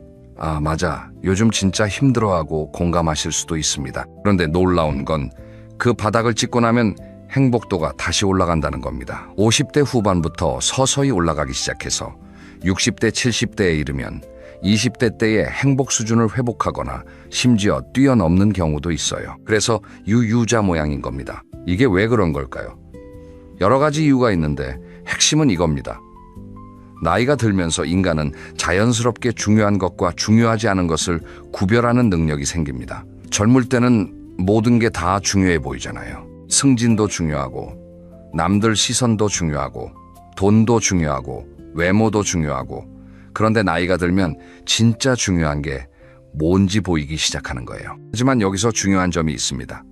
맞아, 요즘 진짜 힘들어하고 공감하실 수도 있습니다. 그런데 놀라운 건 그 바닥을 찍고 나면 행복도가 다시 올라간다는 겁니다. 50대 후반부터 서서히 올라가기 시작해서 60대, 70대에 이르면 20대 때의 행복 수준을 회복하거나 심지어 뛰어넘는 경우도 있어요. 그래서 유자 모양인 겁니다. 이게 왜 그런 걸까요? 여러 가지 이유가 있는데 핵심은 이겁니다. 나이가 들면서 인간은 자연스럽게 중요한 것과 중요하지 않은 것을 구별하는 능력이 생깁니다. 젊을 때는 모든 게 다 중요해 보이잖아요. 승진도 중요하고, 남들 시선도 중요하고, 돈도 중요하고, 외모도 중요하고. 그런데 나이가 들면 진짜 중요한 게 뭔지 보이기 시작하는 거예요. 하지만 여기서 중요한 점이 있습니다.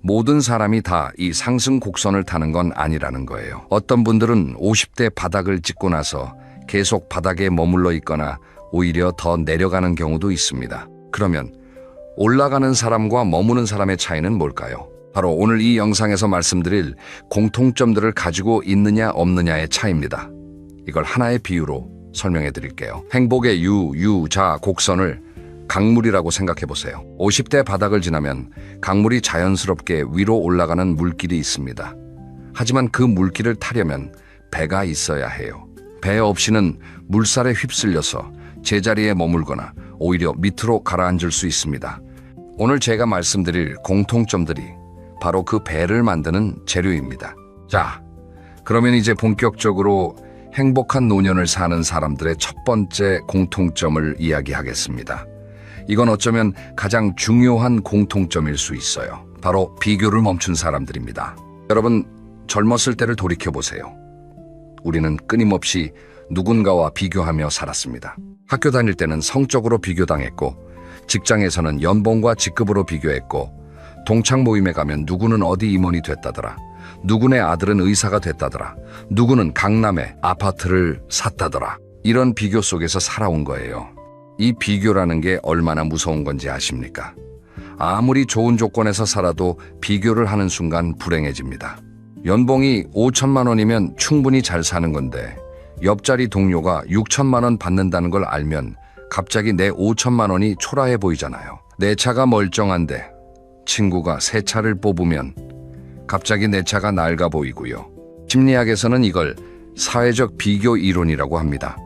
모든 사람이 다 이 상승 곡선을 타는 건 아니라는 거예요. 어떤 분들은 50대 바닥을 찍고 나서 계속 바닥에 머물러 있거나 오히려 더 내려가는 경우도 있습니다. 그러면 올라가는 사람과 머무는 사람의 차이는 뭘까요? 바로 오늘 이 영상에서 말씀드릴 공통점들을 가지고 있느냐 없느냐의 차이입니다. 이걸 하나의 비유로 설명해 드릴게요. 행복의 유자 곡선을 강물이라고 생각해 보세요. 50대 바닥을 지나면 강물이 자연스럽게 위로 올라가는 물길이 있습니다. 하지만 그 물길을 타려면 배가 있어야 해요. 배 없이는 물살에 휩쓸려서 제자리에 머물거나 오히려 밑으로 가라앉을 수 있습니다. 오늘 제가 말씀드릴 공통점들이 바로 그 배를 만드는 재료입니다. 자, 그러면 이제 본격적으로 행복한 노년을 사는 사람들의 첫 번째 공통점을 이야기하겠습니다. 이건 어쩌면 가장 중요한 공통점일 수 있어요. 바로 비교를 멈춘 사람들입니다. 여러분, 젊었을 때를 돌이켜보세요. 우리는 끊임없이 누군가와 비교하며 살았습니다. 학교 다닐 때는 성적으로 비교당했고, 직장에서는 연봉과 직급으로 비교했고, 동창 모임에 가면 누구는 어디 임원이 됐다더라, 누구네 아들은 의사가 됐다더라, 누구는 강남에 아파트를 샀다더라. 이런 비교 속에서 살아온 거예요. 이 비교라는 게 얼마나 무서운 건지 아십니까? 아무리 좋은 조건에서 살아도 비교를 하는 순간 불행해집니다. 연봉이 5천만 원이면 충분히 잘 사는 건데 옆자리 동료가 6천만 원 받는다는 걸 알면 갑자기 내 5천만 원이 초라해 보이잖아요. 내 차가 멀쩡한데 친구가 새 차를 뽑으면 갑자기 내 차가 낡아 보이고요. 심리학에서는 이걸 사회적 비교 이론이라고 합니다.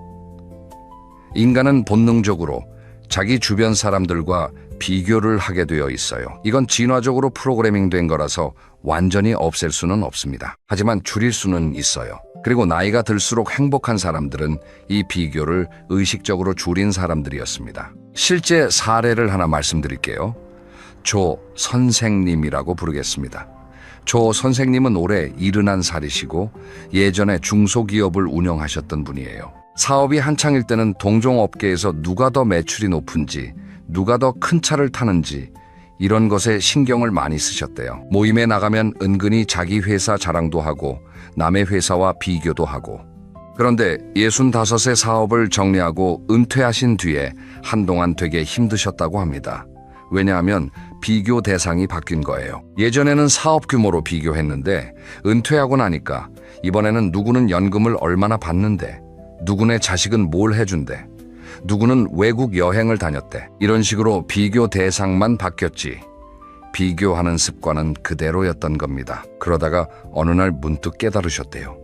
인간은 본능적으로 자기 주변 사람들과 비교를 하게 되어 있어요. 이건 진화적으로 프로그래밍된 거라서 완전히 없앨 수는 없습니다. 하지만 줄일 수는 있어요. 그리고 나이가 들수록 행복한 사람들은 이 비교를 의식적으로 줄인 사람들이었습니다. 실제 사례를 하나 말씀드릴게요. 조 선생님이라고 부르겠습니다. 조 선생님은 올해 71살이시고 예전에 중소기업을 운영하셨던 분이에요. 사업이 한창일 때는 동종업계에서 누가 더 매출이 높은지, 누가 더 큰 차를 타는지 이런 것에 신경을 많이 쓰셨대요. 모임에 나가면 은근히 자기 회사 자랑도 하고 남의 회사와 비교도 하고. 그런데 65세 사업을 정리하고 은퇴하신 뒤에 한동안 되게 힘드셨다고 합니다. 왜냐하면 비교 대상이 바뀐 거예요. 예전에는 사업 규모로 비교했는데 은퇴하고 나니까 이번에는 누구는 연금을 얼마나 받는데, 누구네 자식은 뭘 해준대, 누구는 외국 여행을 다녔대. 이런 식으로 비교 대상만 바뀌었지 비교하는 습관은 그대로였던 겁니다. 그러다가 어느 날 문득 깨달으셨대요.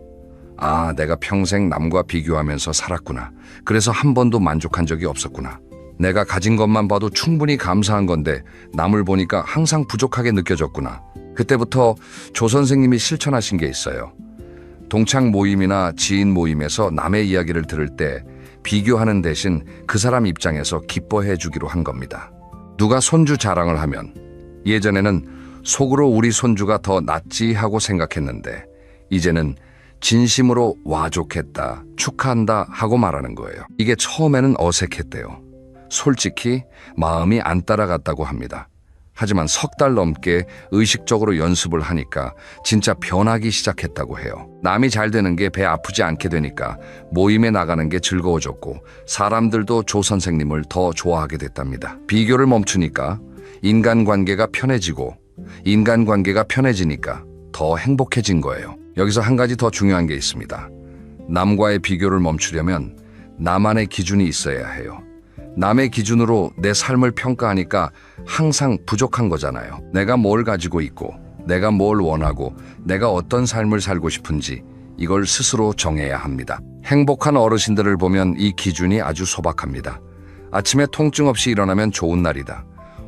아, 내가 평생 남과 비교하면서 살았구나. 그래서 한 번도 만족한 적이 없었구나. 내가 가진 것만 봐도 충분히 감사한 건데 남을 보니까 항상 부족하게 느껴졌구나. 그때부터 조 선생님이 실천하신 게 있어요. 동창 모임이나 지인 모임에서 남의 이야기를 들을 때 비교하는 대신 그 사람 입장에서 기뻐해 주기로 한 겁니다. 누가 손주 자랑을 하면 예전에는 속으로 우리 손주가 더 낫지 하고 생각했는데 이제는 진심으로 와 좋겠다, 축하한다 하고 말하는 거예요. 이게 처음에는 어색했대요. 솔직히 마음이 안 따라갔다고 합니다. 하지만 석 달 넘게 의식적으로 연습을 하니까 진짜 변하기 시작했다고 해요. 남이 잘 되는 게 배 아프지 않게 되니까 모임에 나가는 게 즐거워졌고 사람들도 조 선생님을 더 좋아하게 됐답니다. 비교를 멈추니까 인간관계가 편해지고 인간관계가 편해지니까 더 행복해진 거예요. 여기서 한 가지 더 중요한 게 있습니다. 남과의 비교를 멈추려면 나만의 기준이 있어야 해요. 남의 기준으로 내 삶을 평가하니까 항상 부족한 거잖아요. 내가 뭘 가지고 있고, 내가 뭘 원하고, 내가 어떤 삶을 살고 싶은지 이걸 스스로 정해야 합니다. 행복한 어르신들을 보면 이 기준이 아주 소박합니다. 아침에 통증 없이 일어나면 좋은 날이다.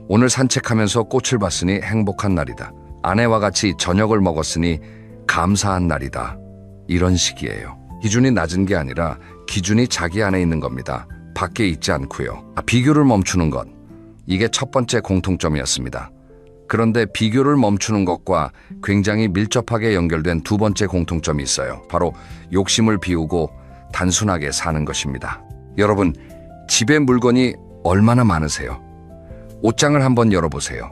오늘 산책하면서 꽃을 봤으니 행복한 날이다. 아내와 같이 저녁을 먹었으니 감사한 날이다. 이런 식이에요. 기준이 낮은 게 아니라 기준이 자기 안에 있는 겁니다. 밖에 있지 않고요. 비교를 멈추는 것, 이게 첫 번째 공통점이었습니다. 그런데 비교를 멈추는 것과 굉장히 밀접하게 연결된 두 번째 공통점이 있어요. 바로 욕심을 비우고 단순하게 사는 것입니다. 여러분, 집에 물건이 얼마나 많으세요? 옷장을 한번 열어보세요.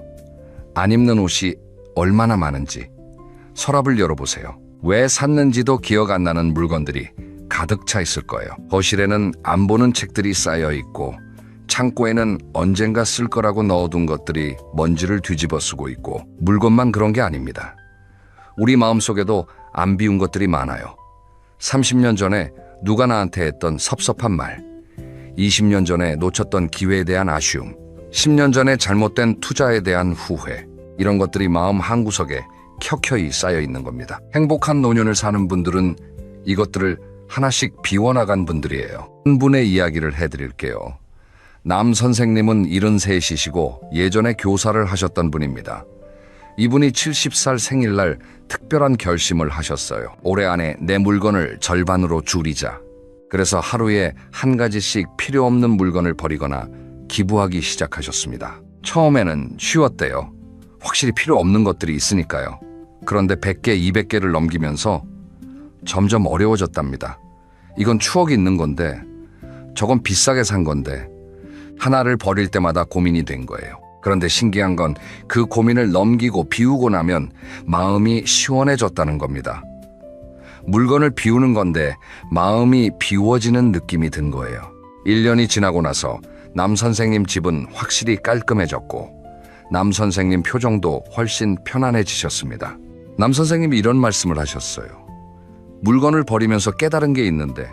안 입는 옷이 얼마나 많은지. 서랍을 열어보세요. 왜 샀는지도 기억 안 나는 물건들이 가득 차 있을 거예요. 거실에는 안 보는 책들이 쌓여 있고 창고에는 언젠가 쓸 거라고 넣어둔 것들이 먼지를 뒤집어 쓰고 있고, 물건만 그런 게 아닙니다. 우리 마음속에도 안 비운 것들이 많아요. 30년 전에 누가 나한테 했던 섭섭한 말, 20년 전에 놓쳤던 기회에 대한 아쉬움, 10년 전에 잘못된 투자에 대한 후회, 이런 것들이 마음 한구석에 켜켜이 쌓여 있는 겁니다. 행복한 노년을 사는 분들은 이것들을 하나씩 비워나간 분들이에요. 한 분의 이야기를 해드릴게요. 남 선생님은 73이시고 예전에 교사를 하셨던 분입니다. 이분이 70살 생일날 특별한 결심을 하셨어요. 올해 안에 내 물건을 절반으로 줄이자. 그래서 하루에 한 가지씩 필요 없는 물건을 버리거나 기부하기 시작하셨습니다. 처음에는 쉬웠대요. 확실히 필요 없는 것들이 있으니까요. 그런데 100개, 200개를 넘기면서 점점 어려워졌답니다. 이건 추억이 있는 건데, 저건 비싸게 산 건데, 하나를 버릴 때마다 고민이 된 거예요. 그런데 신기한 건 그 고민을 넘기고 비우고 나면 마음이 시원해졌다는 겁니다. 물건을 비우는 건데 마음이 비워지는 느낌이 든 거예요. 1년이 지나고 나서 남 선생님 집은 확실히 깔끔해졌고 남 선생님 표정도 훨씬 편안해지셨습니다. 남 선생님이 이런 말씀을 하셨어요. 물건을 버리면서 깨달은 게 있는데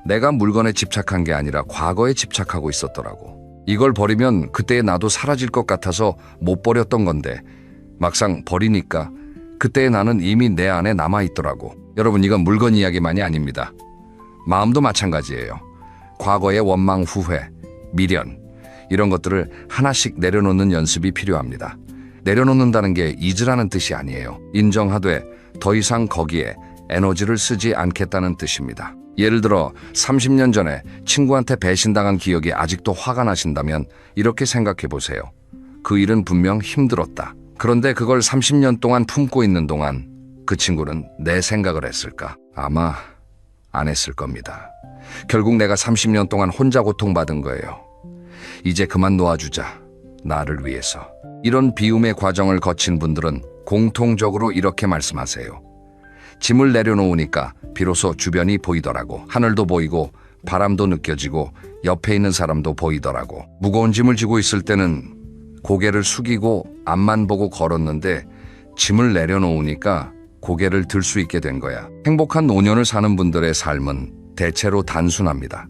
내가 물건에 집착한 게 아니라 과거에 집착하고 있었더라고. 이걸 버리면 그때의 나도 사라질 것 같아서 못 버렸던 건데 막상 버리니까 그때의 나는 이미 내 안에 남아있더라고. 여러분, 이건 물건 이야기만이 아닙니다. 마음도 마찬가지예요. 과거의 원망, 후회, 미련 이런 것들을 하나씩 내려놓는 연습이 필요합니다. 내려놓는다는 게 잊으라는 뜻이 아니에요. 인정하되 더 이상 거기에 에너지를 쓰지 않겠다는 뜻입니다. 예를 들어 30년 전에 친구한테 배신당한 기억이 아직도 화가 나신다면 이렇게 생각해 보세요. 그 일은 분명 힘들었다. 그런데 그걸 30년 동안 품고 있는 동안 그 친구는 내 생각을 했을까? 아마 안 했을 겁니다. 결국 내가 30년 동안 혼자 고통받은 거예요. 이제 그만 놓아주자. 나를 위해서. 이런 비움의 과정을 거친 분들은 공통적으로 이렇게 말씀하세요. 짐을 내려놓으니까 비로소 주변이 보이더라고. 하늘도 보이고 바람도 느껴지고 옆에 있는 사람도 보이더라고. 무거운 짐을 지고 있을 때는 고개를 숙이고 앞만 보고 걸었는데 짐을 내려놓으니까 고개를 들 수 있게 된 거야. 행복한 노년을 사는 분들의 삶은 대체로 단순합니다.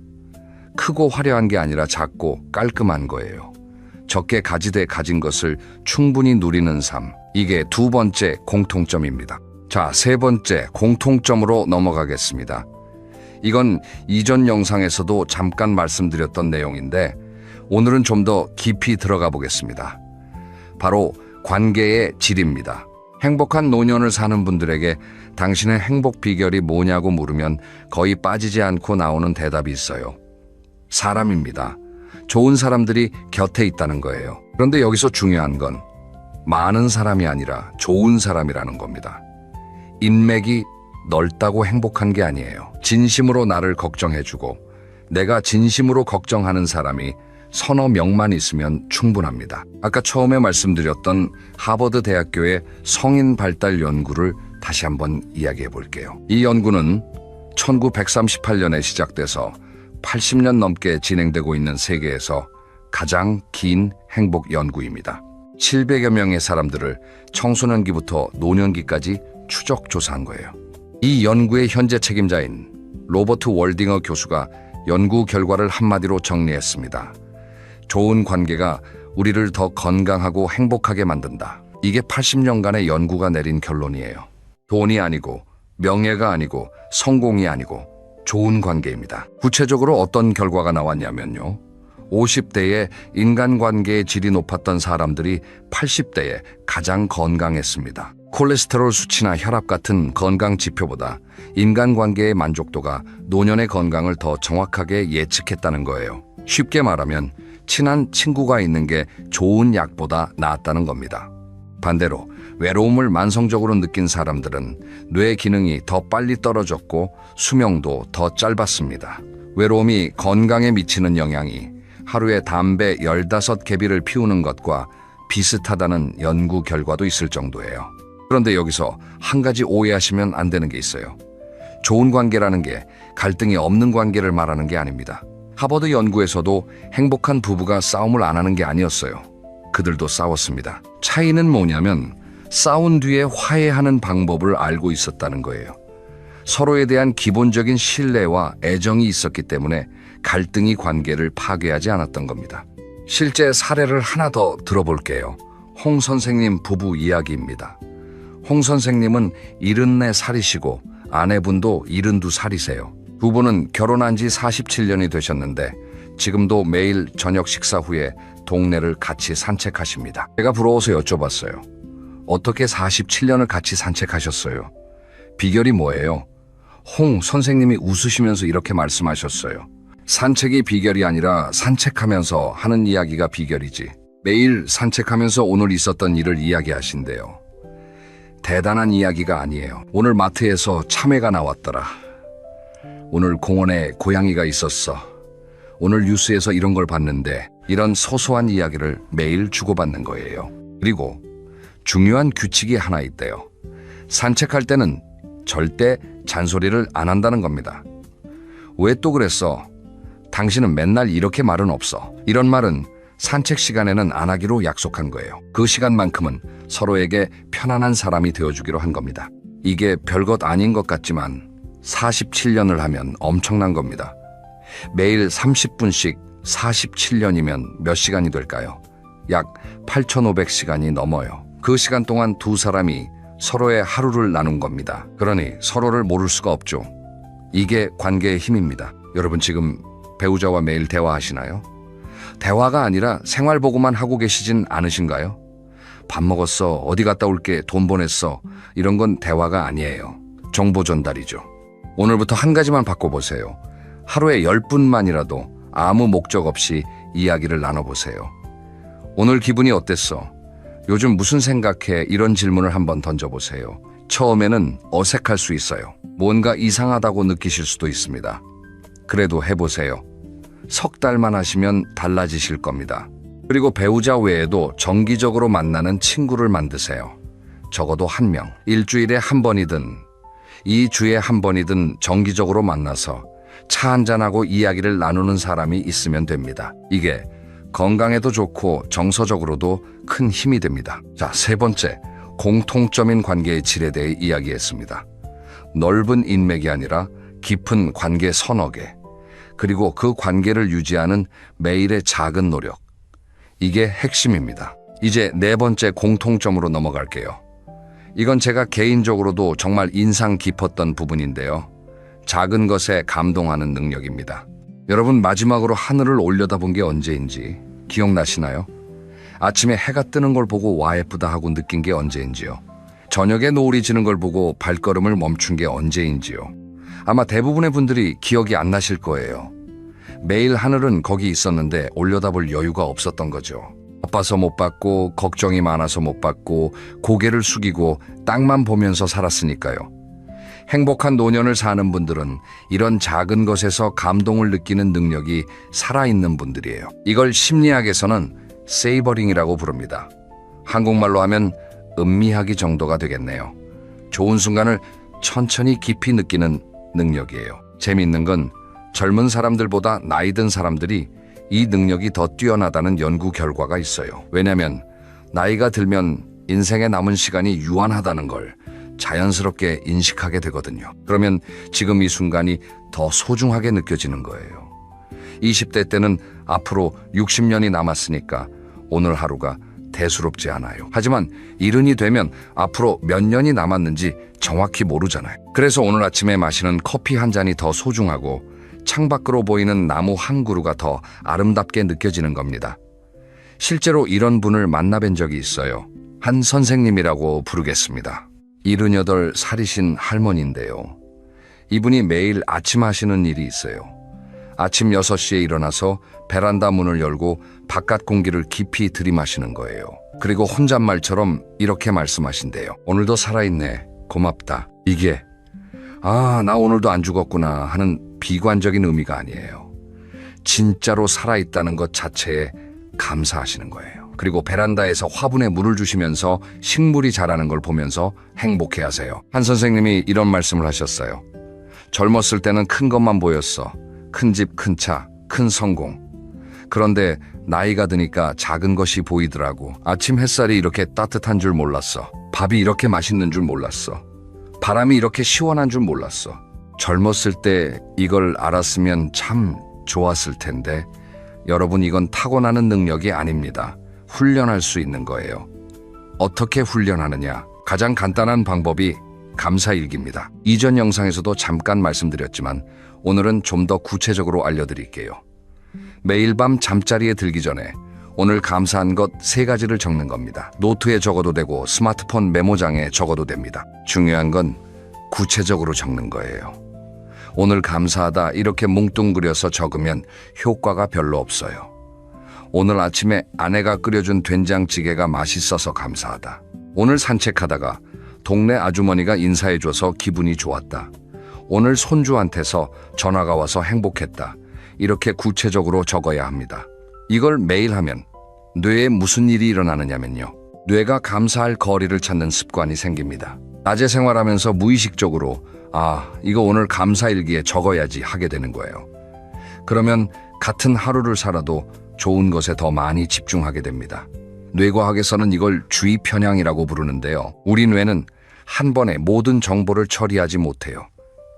크고 화려한 게 아니라 작고 깔끔한 거예요. 적게 가지되 가진 것을 충분히 누리는 삶. 이게 두 번째 공통점입니다. 자, 세 번째 공통점으로 넘어가겠습니다. 이건 이전 영상에서도 잠깐 말씀드렸던 내용인데 오늘은 좀 더 깊이 들어가 보겠습니다. 바로 관계의 질입니다. 행복한 노년을 사는 분들에게 당신의 행복 비결이 뭐냐고 물으면 거의 빠지지 않고 나오는 대답이 있어요. 사람입니다. 좋은 사람들이 곁에 있다는 거예요. 그런데 여기서 중요한 건 많은 사람이 아니라 좋은 사람이라는 겁니다. 인맥이 넓다고 행복한 게 아니에요. 진심으로 나를 걱정해주고 내가 진심으로 걱정하는 사람이 서너 명만 있으면 충분합니다. 아까 처음에 말씀드렸던 하버드 대학교의 성인 발달 연구를 다시 한번 이야기해 볼게요. 이 연구는 1938년에 시작돼서 80년 넘게 진행되고 있는 세계에서 가장 긴 행복 연구입니다. 700여 명의 사람들을 청소년기부터 노년기까지 추적 조사한 거예요. 이 연구의 현재 책임자인 로버트 월딩어 교수가 연구 결과를 한마디로 정리했습니다. 좋은 관계가 우리를 더 건강하고 행복하게 만든다. 이게 80년간의 연구가 내린 결론이에요. 돈이 아니고 명예가 아니고 성공이 아니고 좋은 관계입니다. 구체적으로 어떤 결과가 나왔냐면요. 50대에 인간관계의 질이 높았던 사람들이 80대에 가장 건강했습니다. 콜레스테롤 수치나 혈압 같은 건강 지표보다 인간관계의 만족도가 노년의 건강을 더 정확하게 예측했다는 거예요. 쉽게 말하면 친한 친구가 있는 게 좋은 약보다 낫다는 겁니다. 반대로 외로움을 만성적으로 느낀 사람들은 뇌 기능이 더 빨리 떨어졌고 수명도 더 짧았습니다. 외로움이 건강에 미치는 영향이 하루에 담배 15개비를 피우는 것과 비슷하다는 연구 결과도 있을 정도예요. 그런데 여기서 한 가지 오해하시면 안 되는 게 있어요. 좋은 관계라는 게 갈등이 없는 관계를 말하는 게 아닙니다. 하버드 연구에서도 행복한 부부가 싸움을 안 하는 게 아니었어요. 그들도 싸웠습니다. 차이는 뭐냐면 싸운 뒤에 화해하는 방법을 알고 있었다는 거예요. 서로에 대한 기본적인 신뢰와 애정이 있었기 때문에 갈등이 관계를 파괴하지 않았던 겁니다. 실제 사례를 하나 더 들어볼게요. 홍 선생님 부부 이야기입니다. 홍 선생님은 74살이시고 아내분도 72살이세요. 두 분은 결혼한 지 47년이 되셨는데 지금도 매일 저녁 식사 후에 동네를 같이 산책하십니다. 제가 부러워서 여쭤봤어요. 어떻게 47년을 같이 산책하셨어요? 비결이 뭐예요? 홍 선생님이 웃으시면서 이렇게 말씀하셨어요. 산책이 비결이 아니라 산책하면서 하는 이야기가 비결이지. 매일 산책하면서 오늘 있었던 일을 이야기하신대요. 대단한 이야기가 아니에요. 오늘 마트에서 참외가 나왔더라. 오늘 공원에 고양이가 있었어. 오늘 뉴스에서 이런 걸 봤는데, 이런 소소한 이야기를 매일 주고받는 거예요. 그리고 중요한 규칙이 하나 있대요. 산책할 때는 절대 잔소리를 안 한다는 겁니다. 왜 또 그랬어? 당신은 맨날 이렇게 말은 없어. 이런 말은 산책 시간에는 안 하기로 약속한 거예요. 그 시간만큼은 서로에게 편안한 사람이 되어주기로 한 겁니다. 이게 별것 아닌 것 같지만 47년을 하면 엄청난 겁니다. 매일 30분씩 47년이면 몇 시간이 될까요? 약 8,500시간이 넘어요. 그 시간 동안 두 사람이 서로의 하루를 나눈 겁니다. 그러니 서로를 모를 수가 없죠. 이게 관계의 힘입니다. 여러분 지금 배우자와 매일 대화하시나요? 대화가 아니라 생활보고만 하고 계시진 않으신가요? 밥 먹었어, 어디 갔다 올게, 돈 보냈어, 이런 건 대화가 아니에요. 정보 전달이죠. 오늘부터 한 가지만 바꿔보세요. 하루에 10분만이라도 아무 목적 없이 이야기를 나눠보세요. 오늘 기분이 어땠어? 요즘 무슨 생각해? 이런 질문을 한번 던져보세요. 처음에는 어색할 수 있어요. 뭔가 이상하다고 느끼실 수도 있습니다. 그래도 해보세요. 석 달만 하시면 달라지실 겁니다. 그리고 배우자 외에도 정기적으로 만나는 친구를 만드세요. 적어도 한 명. 일주일에 한 번이든 2주에 한 번이든 정기적으로 만나서 차 한잔하고 이야기를 나누는 사람이 있으면 됩니다. 이게 건강에도 좋고 정서적으로도 큰 힘이 됩니다. 자, 세 번째, 공통점인 관계의 질에 대해 이야기했습니다. 넓은 인맥이 아니라 깊은 관계 서너 개, 그리고 그 관계를 유지하는 매일의 작은 노력. 이게 핵심입니다. 이제 네 번째 공통점으로 넘어갈게요. 이건 제가 개인적으로도 정말 인상 깊었던 부분인데요. 작은 것에 감동하는 능력입니다. 여러분 마지막으로 하늘을 올려다본 게 언제인지 기억나시나요? 아침에 해가 뜨는 걸 보고 와 예쁘다 하고 느낀 게 언제인지요? 저녁에 노을이 지는 걸 보고 발걸음을 멈춘 게 언제인지요? 아마 대부분의 분들이 기억이 안 나실 거예요. 매일 하늘은 거기 있었는데 올려다볼 여유가 없었던 거죠. 바빠서 못 봤고 걱정이 많아서 못 봤고 고개를 숙이고 땅만 보면서 살았으니까요. 행복한 노년을 사는 분들은 이런 작은 것에서 감동을 느끼는 능력이 살아있는 분들이에요. 이걸 심리학에서는 세이버링이라고 부릅니다. 한국말로 하면 음미하기 정도가 되겠네요. 좋은 순간을 천천히 깊이 느끼는 능력이에요. 재미있는 건 젊은 사람들보다 나이 든 사람들이 이 능력이 더 뛰어나다는 연구 결과가 있어요. 왜냐하면 나이가 들면 인생에 남은 시간이 유한하다는 걸 자연스럽게 인식하게 되거든요. 그러면 지금 이 순간이 더 소중하게 느껴지는 거예요. 20대 때는 앞으로 60년이 남았으니까 오늘 하루가 대수롭지 않아요. 하지만 70이 되면 앞으로 몇 년이 남았는지 정확히 모르잖아요. 그래서 오늘 아침에 마시는 커피 한 잔이 더 소중하고 창밖으로 보이는 나무 한 그루가 더 아름답게 느껴지는 겁니다. 실제로 이런 분을 만나뵌 적이 있어요. 한 선생님이라고 부르겠습니다. 78살이신 할머니인데요. 이분이 매일 아침 하시는 일이 있어요. 아침 6시에 일어나서 베란다 문을 열고 바깥 공기를 깊이 들이마시는 거예요. 그리고 혼잣말처럼 이렇게 말씀하신대요. 오늘도 살아있네. 고맙다. 이게 나 오늘도 안 죽었구나 하는 비관적인 의미가 아니에요. 진짜로 살아있다는 것 자체에 감사하시는 거예요. 그리고 베란다에서 화분에 물을 주시면서 식물이 자라는 걸 보면서 행복해하세요. 한 선생님이 이런 말씀을 하셨어요. 젊었을 때는 큰 것만 보였어. 큰 집, 큰 차, 큰 성공. 그런데 나이가 드니까 작은 것이 보이더라고. 아침 햇살이 이렇게 따뜻한 줄 몰랐어. 밥이 이렇게 맛있는 줄 몰랐어. 바람이 이렇게 시원한 줄 몰랐어. 젊었을 때 이걸 알았으면 참 좋았을 텐데 여러분 이건 타고나는 능력이 아닙니다. 훈련할 수 있는 거예요. 어떻게 훈련하느냐? 가장 간단한 방법이 감사일기입니다. 이전 영상에서도 잠깐 말씀드렸지만 오늘은 좀 더 구체적으로 알려드릴게요. 매일 밤 잠자리에 들기 전에 오늘 감사한 것 3가지를 적는 겁니다. 노트에 적어도 되고 스마트폰 메모장에 적어도 됩니다. 중요한 건 구체적으로 적는 거예요. 오늘 감사하다 이렇게 뭉뚱그려서 적으면 효과가 별로 없어요. 오늘 아침에 아내가 끓여준 된장찌개가 맛있어서 감사하다. 오늘 산책하다가 동네 아주머니가 인사해줘서 기분이 좋았다. 오늘 손주한테서 전화가 와서 행복했다. 이렇게 구체적으로 적어야 합니다. 이걸 매일 하면 뇌에 무슨 일이 일어나느냐면요. 뇌가 감사할 거리를 찾는 습관이 생깁니다. 낮에 생활하면서 무의식적으로 이거 오늘 감사일기에 적어야지 하게 되는 거예요. 그러면 같은 하루를 살아도 좋은 것에 더 많이 집중하게 됩니다. 뇌과학에서는 이걸 주의 편향이라고 부르는데요. 우리 뇌는 한 번에 모든 정보를 처리하지 못해요.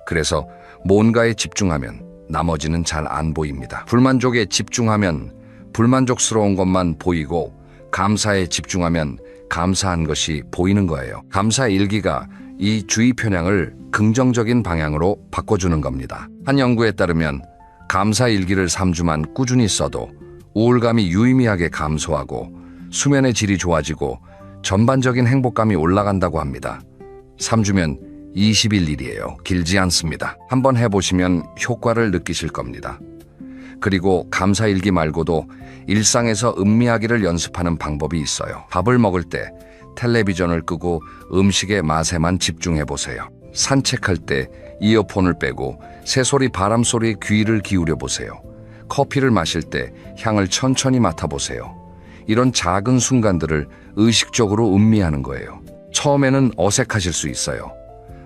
그래서 뭔가에 집중하면 나머지는 잘 안 보입니다. 불만족에 집중하면 불만족스러운 것만 보이고 감사에 집중하면 감사한 것이 보이는 거예요. 감사 일기가 이 주의 편향을 긍정적인 방향으로 바꿔주는 겁니다. 한 연구에 따르면 감사 일기를 3주만 꾸준히 써도 우울감이 유의미하게 감소하고 수면의 질이 좋아지고 전반적인 행복감이 올라간다고 합니다. 3주면 20일 일이에요. 길지 않습니다. 한번 해보시면 효과를 느끼실 겁니다. 그리고 감사일기 말고도 일상에서 음미하기를 연습하는 방법이 있어요. 밥을 먹을 때 텔레비전을 끄고 음식의 맛에만 집중해 보세요. 산책할 때 이어폰을 빼고 새소리 바람소리에 귀를 기울여 보세요. 커피를 마실 때 향을 천천히 맡아보세요. 이런 작은 순간들을 의식적으로 음미하는 거예요. 처음에는 어색하실 수 있어요.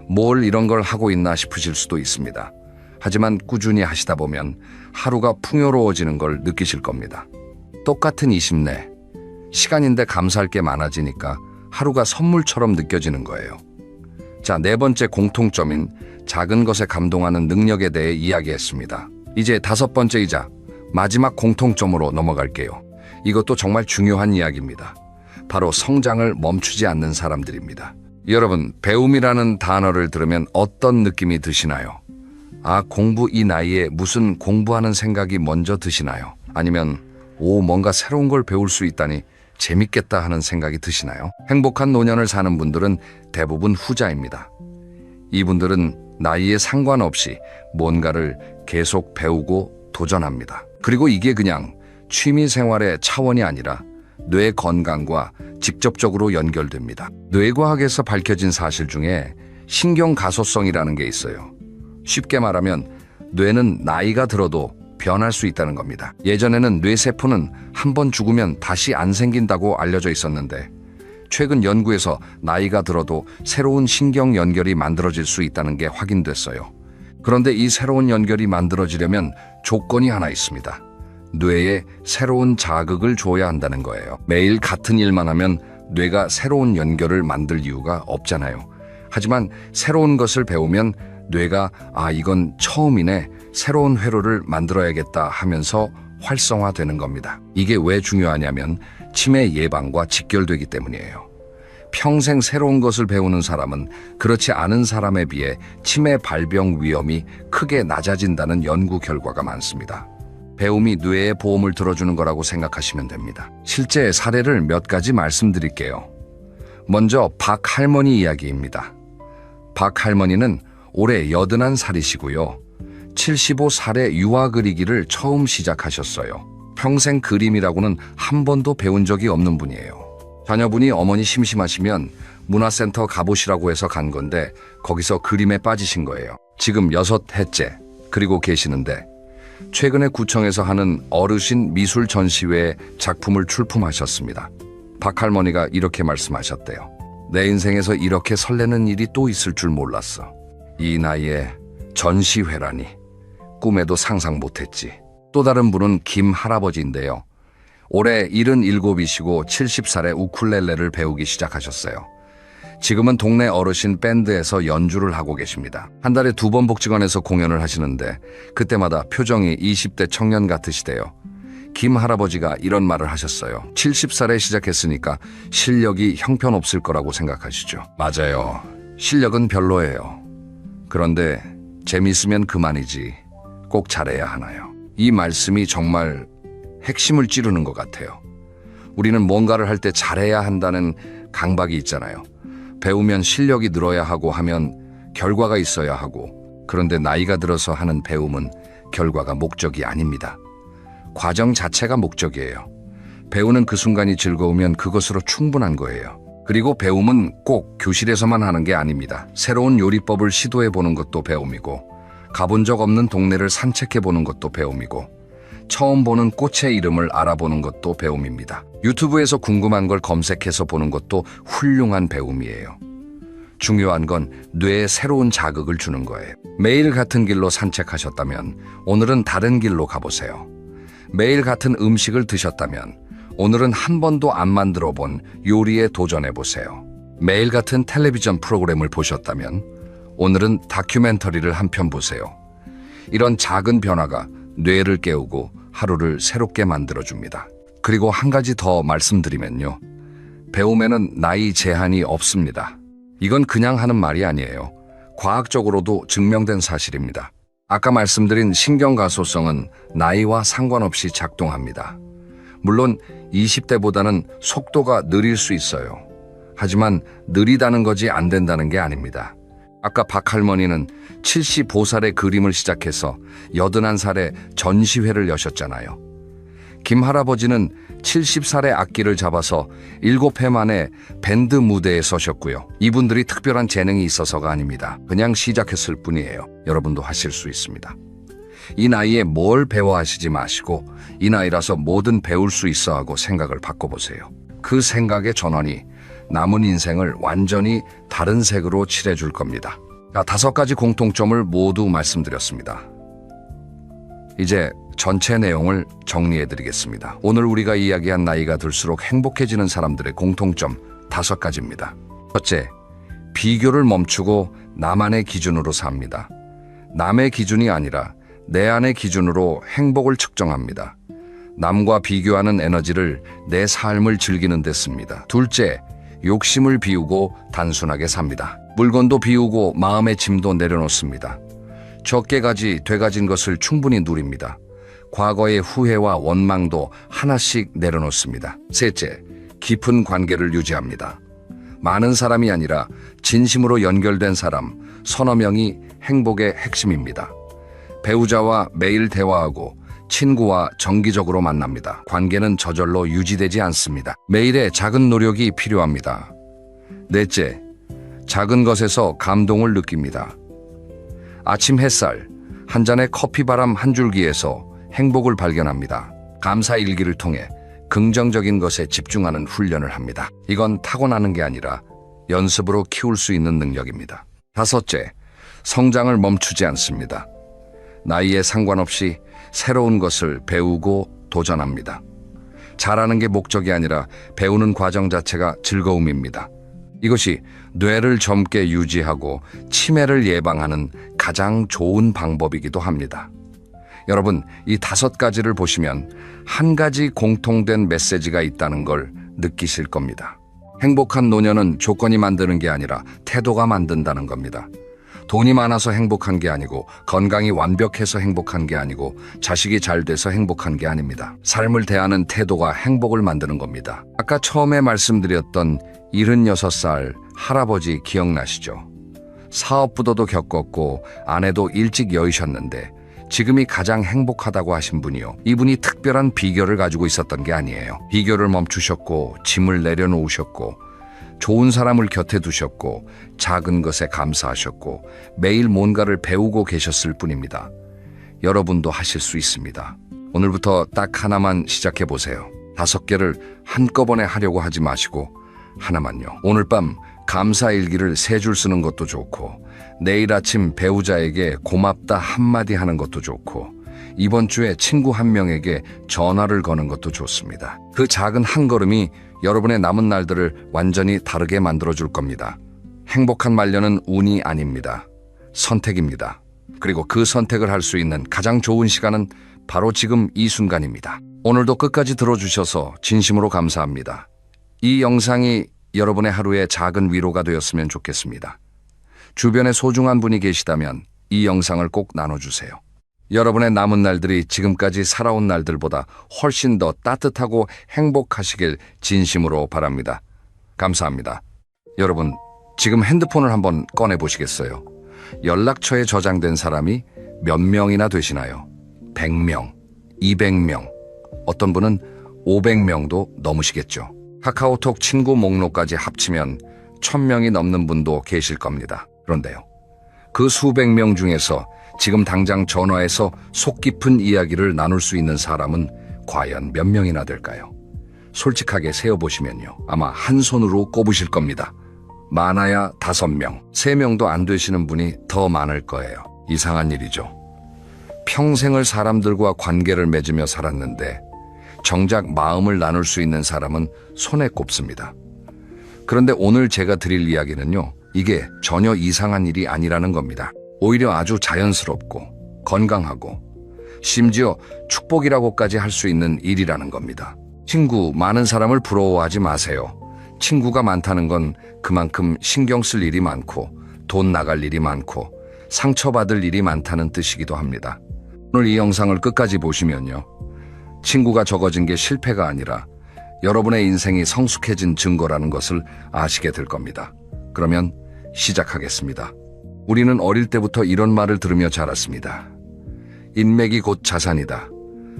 뭘 이런 걸 하고 있나 싶으실 수도 있습니다. 하지만 꾸준히 하시다 보면 하루가 풍요로워지는 걸 느끼실 겁니다. 똑같은 20내, 시간인데 감사할 게 많아지니까 하루가 선물처럼 느껴지는 거예요. 자, 4번째 공통점인 작은 것에 감동하는 능력에 대해 이야기했습니다. 이제 5번째이자 마지막 공통점으로 넘어갈게요. 이것도 정말 중요한 이야기입니다. 바로 성장을 멈추지 않는 사람들입니다. 여러분, 배움이라는 단어를 들으면 어떤 느낌이 드시나요? 공부 이 나이에 무슨 공부하는 생각이 먼저 드시나요? 아니면 뭔가 새로운 걸 배울 수 있다니 재밌겠다 하는 생각이 드시나요? 행복한 노년을 사는 분들은 대부분 후자입니다. 이분들은 나이에 상관없이 뭔가를 계속 배우고 도전합니다. 그리고 이게 그냥 취미 생활의 차원이 아니라 뇌 건강과 직접적으로 연결됩니다. 뇌과학에서 밝혀진 사실 중에 신경가소성이라는 게 있어요. 쉽게 말하면 뇌는 나이가 들어도 변할 수 있다는 겁니다. 예전에는 뇌세포는 한 번 죽으면 다시 안 생긴다고 알려져 있었는데 최근 연구에서 나이가 들어도 새로운 신경 연결이 만들어질 수 있다는 게 확인됐어요. 그런데 이 새로운 연결이 만들어지려면 조건이 하나 있습니다. 뇌에 새로운 자극을 줘야 한다는 거예요. 매일 같은 일만 하면 뇌가 새로운 연결을 만들 이유가 없잖아요. 하지만 새로운 것을 배우면 뇌가 이건 처음이네, 새로운 회로를 만들어야겠다 하면서 활성화되는 겁니다. 이게 왜 중요하냐면 치매 예방과 직결되기 때문이에요. 평생 새로운 것을 배우는 사람은 그렇지 않은 사람에 비해 치매 발병 위험이 크게 낮아진다는 연구 결과가 많습니다. 배움이 뇌의 보험을 들어주는 거라고 생각하시면 됩니다. 실제 사례를 몇 가지 말씀드릴게요. 먼저 박 할머니 이야기입니다. 박 할머니는 올해 81살이시고요. 75살에 유화 그리기를 처음 시작하셨어요. 평생 그림이라고는 한 번도 배운 적이 없는 분이에요. 자녀분이 어머니 심심하시면 문화센터 가보시라고 해서 간 건데 거기서 그림에 빠지신 거예요. 지금 6해째 그리고 계시는데 최근에 구청에서 하는 어르신 미술 전시회에 작품을 출품하셨습니다. 박 할머니가 이렇게 말씀하셨대요. 내 인생에서 이렇게 설레는 일이 또 있을 줄 몰랐어. 이 나이에 전시회라니 꿈에도 상상 못했지. 또 다른 분은 김 할아버지인데요. 올해 77이시고 70살에 우쿨렐레를 배우기 시작하셨어요. 지금은 동네 어르신 밴드에서 연주를 하고 계십니다. 한 달에 2번 복지관에서 공연을 하시는데 그때마다 표정이 20대 청년 같으시대요. 김 할아버지가 이런 말을 하셨어요. 70살에 시작했으니까 실력이 형편없을 거라고 생각하시죠? 맞아요. 실력은 별로예요. 그런데 재미있으면 그만이지 꼭 잘해야 하나요? 이 말씀이 정말 핵심을 찌르는 것 같아요. 우리는 뭔가를 할 때 잘해야 한다는 강박이 있잖아요. 배우면 실력이 늘어야 하고 하면 결과가 있어야 하고, 그런데 나이가 들어서 하는 배움은 결과가 목적이 아닙니다. 과정 자체가 목적이에요. 배우는 그 순간이 즐거우면 그것으로 충분한 거예요. 그리고 배움은 꼭 교실에서만 하는 게 아닙니다. 새로운 요리법을 시도해 보는 것도 배움이고, 가본 적 없는 동네를 산책해 보는 것도 배움이고, 처음 보는 꽃의 이름을 알아보는 것도 배움입니다. 유튜브에서 궁금한 걸 검색해서 보는 것도 훌륭한 배움이에요. 중요한 건 뇌에 새로운 자극을 주는 거예요. 매일 같은 길로 산책하셨다면 오늘은 다른 길로 가보세요. 매일 같은 음식을 드셨다면 오늘은 한 번도 안 만들어 본 요리에 도전해 보세요. 매일 같은 텔레비전 프로그램을 보셨다면 오늘은 다큐멘터리를 한 편 보세요. 이런 작은 변화가 뇌를 깨우고 하루를 새롭게 만들어줍니다. 그리고 한 가지 더 말씀드리면요. 배움에는 나이 제한이 없습니다. 이건 그냥 하는 말이 아니에요. 과학적으로도 증명된 사실입니다. 아까 말씀드린 신경가소성은 나이와 상관없이 작동합니다. 물론 20대보다는 속도가 느릴 수 있어요. 하지만 느리다는 거지 안 된다는 게 아닙니다. 아까 박할머니는 75살에 그림을 시작해서 81살에 전시회를 여셨잖아요. 김할아버지는 70살에 악기를 잡아서 7회 만에 밴드 무대에 서셨고요. 이분들이 특별한 재능이 있어서가 아닙니다. 그냥 시작했을 뿐이에요. 여러분도 하실 수 있습니다. 이 나이에 뭘 배워 하시지 마시고 이 나이라서 뭐든 배울 수 있어 하고 생각을 바꿔보세요. 그 생각의 전환이 남은 인생을 완전히 다른 색으로 칠해줄 겁니다. 자, 5가지 공통점을 모두 말씀드렸습니다. 이제 전체 내용을 정리해드리겠습니다. 오늘 우리가 이야기한 나이가 들수록 행복해지는 사람들의 공통점 5가지입니다. 첫째, 비교를 멈추고 나만의 기준으로 삽니다. 남의 기준이 아니라 내 안의 기준으로 행복을 측정합니다. 남과 비교하는 에너지를 내 삶을 즐기는 데 씁니다. 둘째, 욕심을 비우고 단순하게 삽니다. 물건도 비우고 마음의 짐도 내려놓습니다. 적게 돼가진 것을 충분히 누립니다. 과거의 후회와 원망도 하나씩 내려놓습니다. 셋째, 깊은 관계를 유지합니다. 많은 사람이 아니라 진심으로 연결된 사람, 서너 명이 행복의 핵심입니다. 배우자와 매일 대화하고 친구와 정기적으로 만납니다. 관계는 저절로 유지되지 않습니다. 매일의 작은 노력이 필요합니다. 넷째, 작은 것에서 감동을 느낍니다. 아침 햇살, 한 잔의 커피바람 한 줄기에서 행복을 발견합니다. 감사 일기를 통해 긍정적인 것에 집중하는 훈련을 합니다. 이건 타고나는 게 아니라 연습으로 키울 수 있는 능력입니다. 다섯째, 성장을 멈추지 않습니다. 나이에 상관없이 새로운 것을 배우고 도전합니다. 잘하는 게 목적이 아니라 배우는 과정 자체가 즐거움입니다. 이것이 뇌를 젊게 유지하고 치매를 예방하는 가장 좋은 방법이기도 합니다. 여러분, 이 5가지를 보시면 한 가지 공통된 메시지가 있다는 걸 느끼실 겁니다. 행복한 노년은 조건이 만드는 게 아니라 태도가 만든다는 겁니다. 돈이 많아서 행복한 게 아니고, 건강이 완벽해서 행복한 게 아니고, 자식이 잘 돼서 행복한 게 아닙니다. 삶을 대하는 태도가 행복을 만드는 겁니다. 아까 처음에 말씀드렸던 76살 할아버지 기억나시죠? 사업부도도 겪었고 아내도 일찍 여의셨는데 지금이 가장 행복하다고 하신 분이요. 이분이 특별한 비결을 가지고 있었던 게 아니에요. 비결을 멈추셨고 짐을 내려놓으셨고 좋은 사람을 곁에 두셨고 작은 것에 감사하셨고 매일 뭔가를 배우고 계셨을 뿐입니다. 여러분도 하실 수 있습니다. 오늘부터 딱 하나만 시작해 보세요. 5개를 한꺼번에 하려고 하지 마시고 하나만요. 오늘 밤 감사 일기를 3줄 쓰는 것도 좋고 내일 아침 배우자에게 고맙다 한마디 하는 것도 좋고 이번 주에 친구 한 명에게 전화를 거는 것도 좋습니다. 그 작은 한 걸음이 여러분의 남은 날들을 완전히 다르게 만들어줄 겁니다. 행복한 말년은 운이 아닙니다. 선택입니다. 그리고 그 선택을 할 수 있는 가장 좋은 시간은 바로 지금 이 순간입니다. 오늘도 끝까지 들어주셔서 진심으로 감사합니다. 이 영상이 여러분의 하루에 작은 위로가 되었으면 좋겠습니다. 주변에 소중한 분이 계시다면 이 영상을 꼭 나눠주세요. 여러분의 남은 날들이 지금까지 살아온 날들보다 훨씬 더 따뜻하고 행복하시길 진심으로 바랍니다. 감사합니다. 여러분, 지금 핸드폰을 한번 꺼내 보시겠어요? 연락처에 저장된 사람이 몇 명이나 되시나요? 100명, 200명, 어떤 분은 500명도 넘으시겠죠. 카카오톡 친구 목록까지 합치면 1000명이 넘는 분도 계실 겁니다. 그런데요, 그 수백 명 중에서 지금 당장 전화해서 속 깊은 이야기를 나눌 수 있는 사람은 과연 몇 명이나 될까요? 솔직하게 세어보시면요, 아마 한 손으로 꼽으실 겁니다. 많아야 5명, 3명도 안 되시는 분이 더 많을 거예요. 이상한 일이죠. 평생을 사람들과 관계를 맺으며 살았는데 정작 마음을 나눌 수 있는 사람은 손에 꼽습니다. 그런데 오늘 제가 드릴 이야기는요, 이게 전혀 이상한 일이 아니라는 겁니다. 오히려 아주 자연스럽고 건강하고 심지어 축복이라고까지 할 수 있는 일이라는 겁니다. 친구 많은 사람을 부러워하지 마세요. 친구가 많다는 건 그만큼 신경 쓸 일이 많고 돈 나갈 일이 많고 상처받을 일이 많다는 뜻이기도 합니다. 오늘 이 영상을 끝까지 보시면요, 친구가 적어진 게 실패가 아니라 여러분의 인생이 성숙해진 증거라는 것을 아시게 될 겁니다. 그러면 시작하겠습니다. 우리는 어릴 때부터 이런 말을 들으며 자랐습니다. 인맥이 곧 자산이다.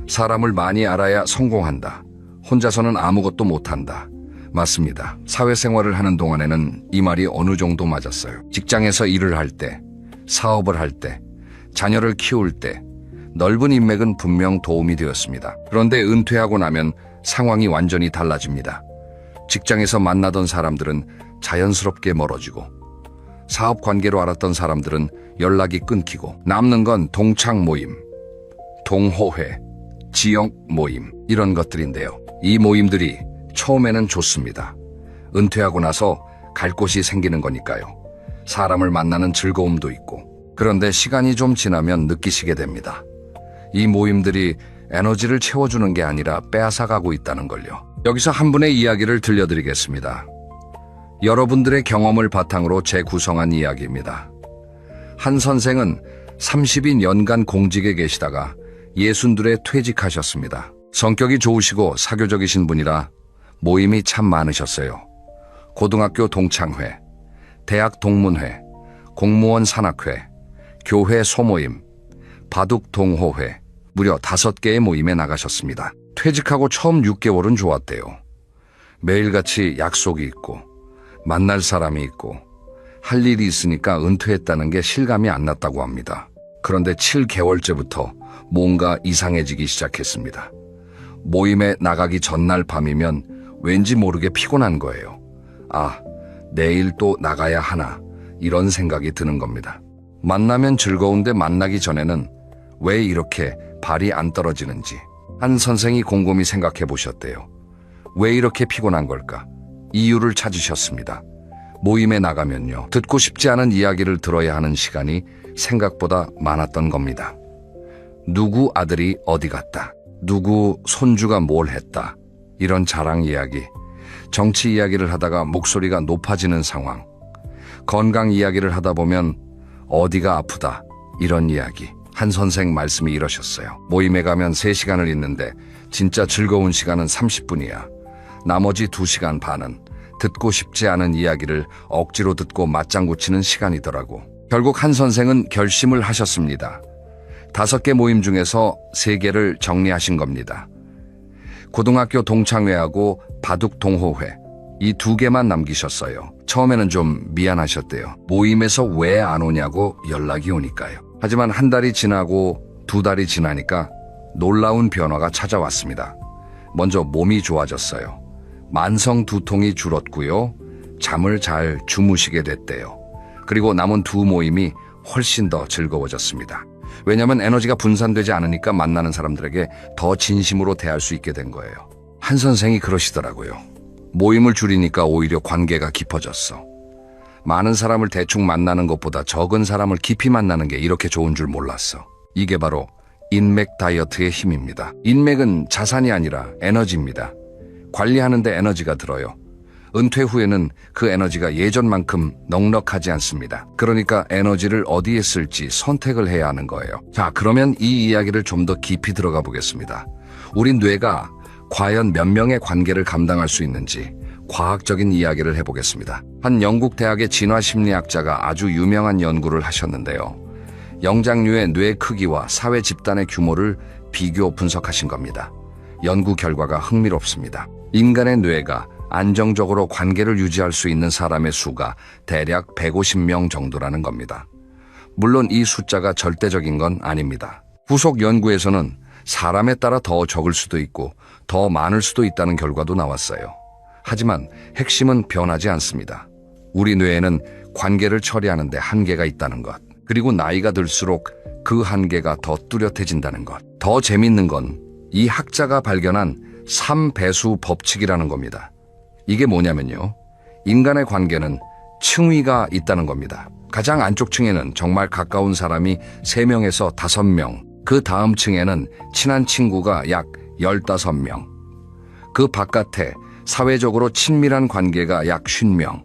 사람을 많이 알아야 성공한다. 혼자서는 아무것도 못한다. 맞습니다. 사회생활을 하는 동안에는 이 말이 어느 정도 맞았어요. 직장에서 일을 할 때, 사업을 할 때, 자녀를 키울 때 넓은 인맥은 분명 도움이 되었습니다. 그런데 은퇴하고 나면 상황이 완전히 달라집니다. 직장에서 만나던 사람들은 자연스럽게 멀어지고 사업 관계로 알았던 사람들은 연락이 끊기고 남는 건 동창 모임, 동호회, 지역 모임 이런 것들인데요. 이 모임들이 처음에는 좋습니다. 은퇴하고 나서 갈 곳이 생기는 거니까요. 사람을 만나는 즐거움도 있고. 그런데 시간이 좀 지나면 느끼시게 됩니다. 이 모임들이 에너지를 채워주는 게 아니라 빼앗아가고 있다는 걸요. 여기서 한 분의 이야기를 들려드리겠습니다. 여러분들의 경험을 바탕으로 재구성한 이야기입니다. 한 선생은 32년간 공직에 계시다가 62에 퇴직하셨습니다. 성격이 좋으시고 사교적이신 분이라 모임이 참 많으셨어요. 고등학교 동창회, 대학 동문회, 공무원 산악회, 교회 소모임, 바둑 동호회, 무려 5개의 모임에 나가셨습니다. 퇴직하고 처음 6개월은 좋았대요. 매일같이 약속이 있고 만날 사람이 있고 할 일이 있으니까 은퇴했다는 게 실감이 안 났다고 합니다. 그런데 7개월째부터 뭔가 이상해지기 시작했습니다. 모임에 나가기 전날 밤이면 왠지 모르게 피곤한 거예요. 아, 내일 또 나가야 하나 이런 생각이 드는 겁니다. 만나면 즐거운데 만나기 전에는 왜 이렇게 발이 안 떨어지는지 한 선생이 곰곰이 생각해 보셨대요. 왜 이렇게 피곤한 걸까? 이유를 찾으셨습니다. 모임에 나가면요, 듣고 싶지 않은 이야기를 들어야 하는 시간이 생각보다 많았던 겁니다. 누구 아들이 어디 갔다, 누구 손주가 뭘 했다, 이런 자랑 이야기, 정치 이야기를 하다가 목소리가 높아지는 상황, 건강 이야기를 하다 보면 어디가 아프다, 이런 이야기. 한 선생 말씀이 이러셨어요. 모임에 가면 3시간을 있는데 진짜 즐거운 시간은 30분이야. 나머지 2시간 반은 듣고 싶지 않은 이야기를 억지로 듣고 맞장구 치는 시간이더라고. 결국 한 선생은 결심을 하셨습니다. 5개 모임 중에서 3개를 정리하신 겁니다. 고등학교 동창회하고 바둑 동호회, 이 2개만 남기셨어요. 처음에는 좀 미안하셨대요. 모임에서 왜 안 오냐고 연락이 오니까요. 하지만 한 달이 지나고 2달이 지나니까 놀라운 변화가 찾아왔습니다. 먼저 몸이 좋아졌어요. 만성 두통이 줄었고요. 잠을 잘 주무시게 됐대요. 그리고 남은 2 모임이 훨씬 더 즐거워졌습니다. 왜냐하면 에너지가 분산되지 않으니까 만나는 사람들에게 더 진심으로 대할 수 있게 된 거예요. 한 선생이 그러시더라고요. 모임을 줄이니까 오히려 관계가 깊어졌어. 많은 사람을 대충 만나는 것보다 적은 사람을 깊이 만나는 게 이렇게 좋은 줄 몰랐어. 이게 바로 인맥 다이어트의 힘입니다. 인맥은 자산이 아니라 에너지입니다. 관리하는데 에너지가 들어요. 은퇴 후에는 그 에너지가 예전만큼 넉넉하지 않습니다. 그러니까 에너지를 어디에 쓸지 선택을 해야 하는 거예요. 자, 그러면 이 이야기를 좀 더 깊이 들어가 보겠습니다. 우리 뇌가 과연 몇 명의 관계를 감당할 수 있는지 과학적인 이야기를 해보겠습니다. 한 영국 대학의 진화심리학자가 아주 유명한 연구를 하셨는데요. 영장류의 뇌 크기와 사회 집단의 규모를 비교 분석하신 겁니다. 연구 결과가 흥미롭습니다. 인간의 뇌가 안정적으로 관계를 유지할 수 있는 사람의 수가 대략 150명 정도라는 겁니다. 물론 이 숫자가 절대적인 건 아닙니다. 후속 연구에서는 사람에 따라 더 적을 수도 있고 더 많을 수도 있다는 결과도 나왔어요. 하지만 핵심은 변하지 않습니다. 우리 뇌에는 관계를 처리하는 데 한계가 있다는 것, 그리고 나이가 들수록 그 한계가 더 뚜렷해진다는 것. 더 재밌는 건 이 학자가 발견한 3배수 법칙이라는 겁니다. 이게 뭐냐면요, 인간의 관계는 층위가 있다는 겁니다. 가장 안쪽 층에는 정말 가까운 사람이 3명에서 5명, 그 다음 층에는 친한 친구가 약 15명, 그 바깥에 사회적으로 친밀한 관계가 약 50명,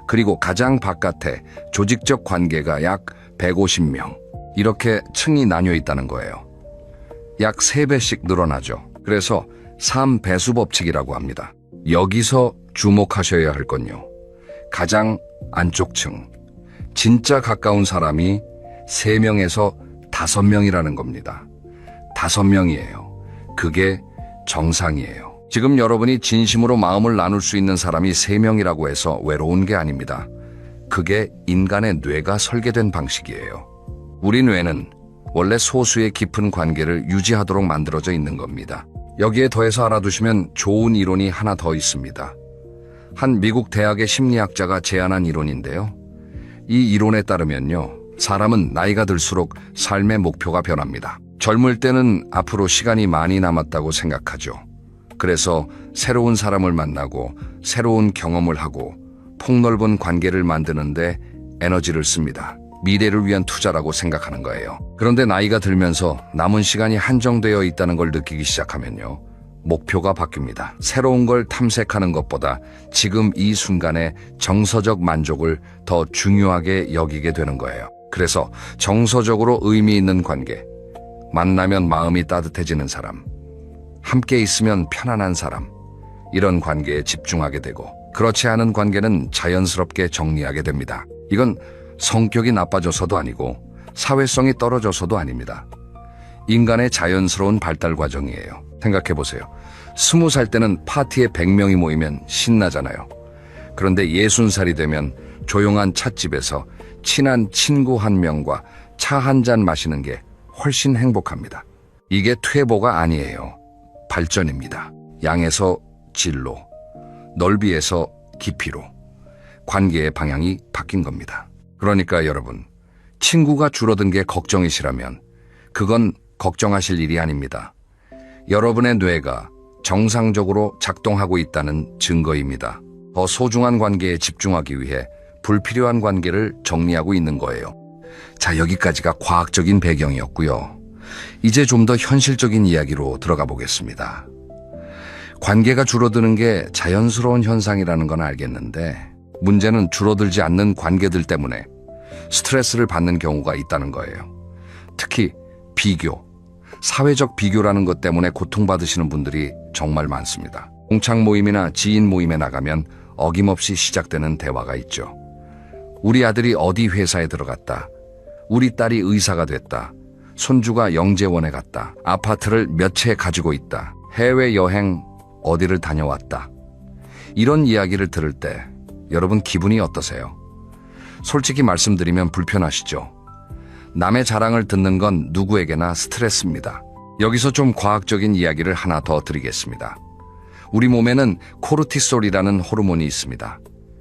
그리고 가장 바깥에 조직적 관계가 약 150명. 이렇게 층이 나뉘어 있다는 거예요. 약 3배씩 늘어나죠. 그래서 3배수 법칙이라고 합니다. 여기서 주목하셔야 할 건요, 가장 안쪽 층, 진짜 가까운 사람이 3명에서 5명이라는 겁니다. 5명이에요. 그게 정상이에요. 지금 여러분이 진심으로 마음을 나눌 수 있는 사람이 3명이라고 해서 외로운 게 아닙니다. 그게 인간의 뇌가 설계된 방식이에요. 우리 뇌는 원래 소수의 깊은 관계를 유지하도록 만들어져 있는 겁니다. 여기에 더해서 알아두시면 좋은 이론이 하나 더 있습니다. 한 미국 대학의 심리학자가 제안한 이론인데요. 이 이론에 따르면요, 사람은 나이가 들수록 삶의 목표가 변합니다. 젊을 때는 앞으로 시간이 많이 남았다고 생각하죠. 그래서 새로운 사람을 만나고 새로운 경험을 하고 폭넓은 관계를 만드는데 에너지를 씁니다. 미래를 위한 투자라고 생각하는 거예요. 그런데 나이가 들면서 남은 시간이 한정되어 있다는 걸 느끼기 시작하면요, 목표가 바뀝니다. 새로운 걸 탐색하는 것보다 지금 이 순간의 정서적 만족을 더 중요하게 여기게 되는 거예요. 그래서 정서적으로 의미 있는 관계, 만나면 마음이 따뜻해지는 사람, 함께 있으면 편안한 사람, 이런 관계에 집중하게 되고, 그렇지 않은 관계는 자연스럽게 정리하게 됩니다. 이건 성격이 나빠져서도 아니고 사회성이 떨어져서도 아닙니다. 인간의 자연스러운 발달 과정이에요. 생각해보세요. 20살 때는 파티에 100명이 모이면 신나잖아요. 그런데 60살이 되면 조용한 찻집에서 친한 친구 1명과 차 한 잔 마시는 게 훨씬 행복합니다. 이게 퇴보가 아니에요. 발전입니다. 양에서 질로, 넓이에서 깊이로 관계의 방향이 바뀐 겁니다. 그러니까 여러분, 친구가 줄어든 게 걱정이시라면 그건 걱정하실 일이 아닙니다. 여러분의 뇌가 정상적으로 작동하고 있다는 증거입니다. 더 소중한 관계에 집중하기 위해 불필요한 관계를 정리하고 있는 거예요. 자, 여기까지가 과학적인 배경이었고요. 이제 좀 더 현실적인 이야기로 들어가 보겠습니다. 관계가 줄어드는 게 자연스러운 현상이라는 건 알겠는데, 문제는 줄어들지 않는 관계들 때문에 스트레스를 받는 경우가 있다는 거예요. 특히 비교, 사회적 비교라는 것 때문에 고통받으시는 분들이 정말 많습니다. 공창 모임이나 지인 모임에 나가면 어김없이 시작되는 대화가 있죠. 우리 아들이 어디 회사에 들어갔다. 우리 딸이 의사가 됐다. 손주가 영재원에 갔다. 아파트를 몇 채 가지고 있다. 해외여행 어디를 다녀왔다. 이런 이야기를 들을 때 여러분 기분이 어떠세요? 솔직히 말씀드리면 불편하시죠? 남의 자랑을 듣는 건 누구에게나 스트레스입니다. 여기서 좀 과학적인 이야기를 하나 더 드리겠습니다. 우리 몸에는 코르티솔이라는 호르몬이 있습니다.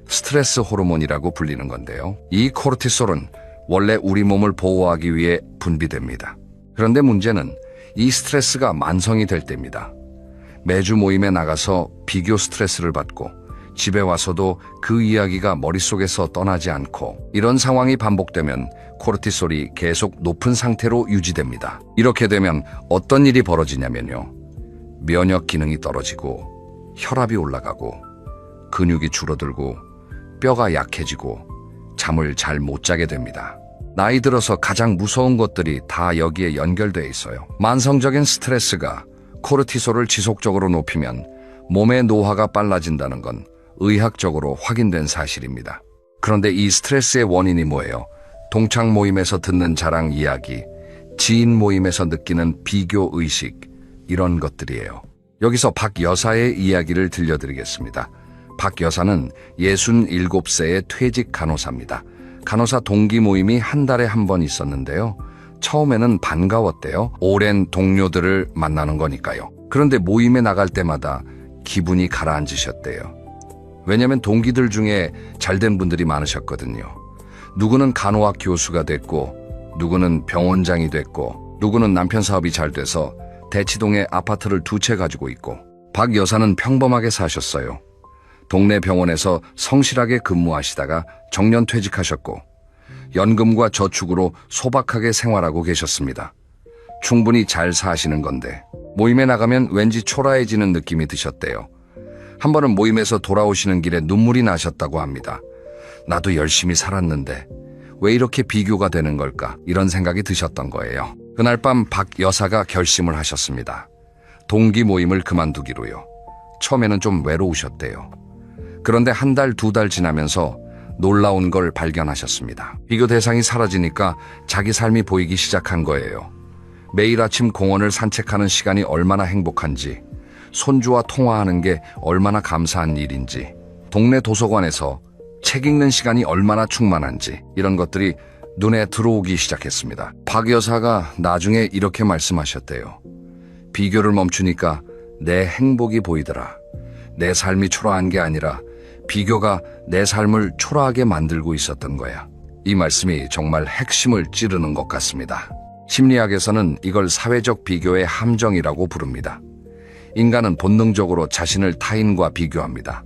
스트레스 호르몬이라고 불리는 건데요. 이 코르티솔은 원래 우리 몸을 보호하기 위해 분비됩니다. 그런데 문제는 이 스트레스가 만성이 될 때입니다. 매주 모임에 나가서 비교 스트레스를 받고 집에 와서도 그 이야기가 머릿속에서 떠나지 않고, 이런 상황이 반복되면 코르티솔이 계속 높은 상태로 유지됩니다. 이렇게 되면 어떤 일이 벌어지냐면요, 면역 기능이 떨어지고 혈압이 올라가고 근육이 줄어들고 뼈가 약해지고 잠을 잘 못 자게 됩니다. 나이 들어서 가장 무서운 것들이 다 여기에 연결돼 있어요. 만성적인 스트레스가 코르티솔을 지속적으로 높이면 몸의 노화가 빨라진다는 건 의학적으로 확인된 사실입니다. 그런데 이 스트레스의 원인이 뭐예요? 동창 모임에서 듣는 자랑 이야기, 지인 모임에서 느끼는 비교 의식, 이런 것들이에요. 여기서 박 여사의 이야기를 들려드리겠습니다. 박 여사는 67세의 퇴직 간호사입니다. 간호사 동기 모임이 한 달에 한 번 있었는데요. 처음에는 반가웠대요. 오랜 동료들을 만나는 거니까요. 그런데 모임에 나갈 때마다 기분이 가라앉으셨대요. 왜냐면 동기들 중에 잘된 분들이 많으셨거든요. 누구는 간호학 교수가 됐고, 누구는 병원장이 됐고, 누구는 남편 사업이 잘 돼서 대치동에 아파트를 2채 가지고 있고, 박 여사는 평범하게 사셨어요. 동네 병원에서 성실하게 근무하시다가 정년 퇴직하셨고, 연금과 저축으로 소박하게 생활하고 계셨습니다. 충분히 잘 사시는 건데 모임에 나가면 왠지 초라해지는 느낌이 드셨대요. 한 번은 모임에서 돌아오시는 길에 눈물이 나셨다고 합니다. 나도 열심히 살았는데 왜 이렇게 비교가 되는 걸까? 이런 생각이 드셨던 거예요. 그날 밤 박 여사가 결심을 하셨습니다. 동기 모임을 그만두기로요. 처음에는 좀 외로우셨대요. 그런데 한 달, 2달 지나면서 놀라운 걸 발견하셨습니다. 비교 대상이 사라지니까 자기 삶이 보이기 시작한 거예요. 매일 아침 공원을 산책하는 시간이 얼마나 행복한지, 손주와 통화하는 게 얼마나 감사한 일인지, 동네 도서관에서 책 읽는 시간이 얼마나 충만한지, 이런 것들이 눈에 들어오기 시작했습니다. 박 여사가 나중에 이렇게 말씀하셨대요. 비교를 멈추니까 내 행복이 보이더라. 내 삶이 초라한 게 아니라 비교가 내 삶을 초라하게 만들고 있었던 거야. 이 말씀이 정말 핵심을 찌르는 것 같습니다. 심리학에서는 이걸 사회적 비교의 함정이라고 부릅니다. 인간은 본능적으로 자신을 타인과 비교합니다.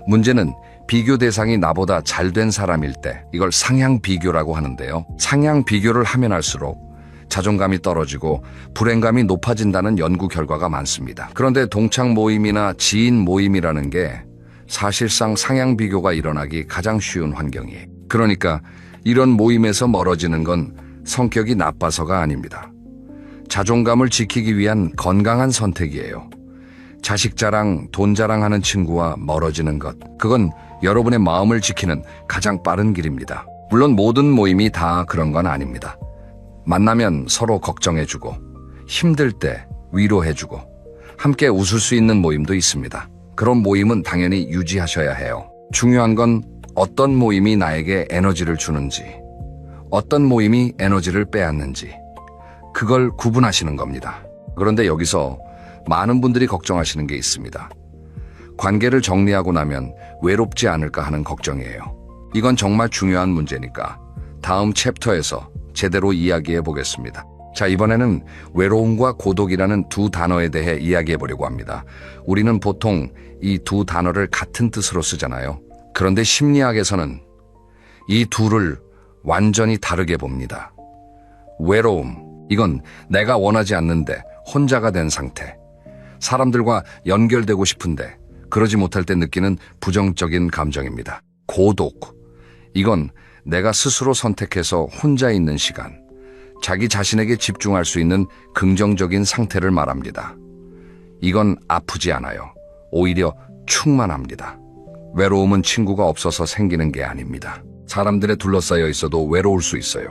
문제는 비교 대상이 나보다 잘된 사람일 때 이걸 상향 비교라고 하는데요. 상향 비교를 하면 할수록 자존감이 떨어지고 불행감이 높아진다는 연구 결과가 많습니다. 그런데 동창 모임이나 지인 모임이라는 게 사실상 상향 비교가 일어나기 가장 쉬운 환경이에요. 그러니까 이런 모임에서 멀어지는 건 성격이 나빠서가 아닙니다. 자존감을 지키기 위한 건강한 선택이에요. 자식 자랑, 돈 자랑하는 친구와 멀어지는 것, 그건 여러분의 마음을 지키는 가장 빠른 길입니다. 물론 모든 모임이 다 그런 건 아닙니다. 만나면 서로 걱정해주고, 힘들 때 위로해주고, 함께 웃을 수 있는 모임도 있습니다. 그런 모임은 당연히 유지하셔야 해요. 중요한 건 어떤 모임이 나에게 에너지를 주는지, 어떤 모임이 에너지를 빼앗는지, 그걸 구분하시는 겁니다. 그런데 여기서 많은 분들이 걱정하시는 게 있습니다. 관계를 정리하고 나면 외롭지 않을까 하는 걱정이에요. 이건 정말 중요한 문제니까 다음 챕터에서 제대로 이야기해 보겠습니다. 자, 이번에는 외로움과 고독이라는 두 단어에 대해 이야기해 보려고 합니다. 우리는 보통 이 두 단어를 같은 뜻으로 쓰잖아요. 그런데 심리학에서는 이 둘을 완전히 다르게 봅니다. 외로움, 이건 내가 원하지 않는데 혼자가 된 상태. 사람들과 연결되고 싶은데 그러지 못할 때 느끼는 부정적인 감정입니다. 고독, 이건 내가 스스로 선택해서 혼자 있는 시간, 자기 자신에게 집중할 수 있는 긍정적인 상태를 말합니다. 이건 아프지 않아요. 오히려 충만합니다. 외로움은 친구가 없어서 생기는 게 아닙니다. 사람들에 둘러싸여 있어도 외로울 수 있어요.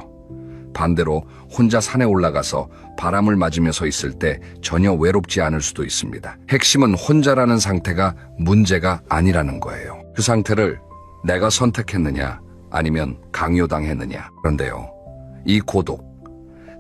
반대로 혼자 산에 올라가서 바람을 맞으며 서 있을 때 전혀 외롭지 않을 수도 있습니다. 핵심은 혼자라는 상태가 문제가 아니라는 거예요. 그 상태를 내가 선택했느냐 아니면 강요당했느냐. 그런데요, 이 고독,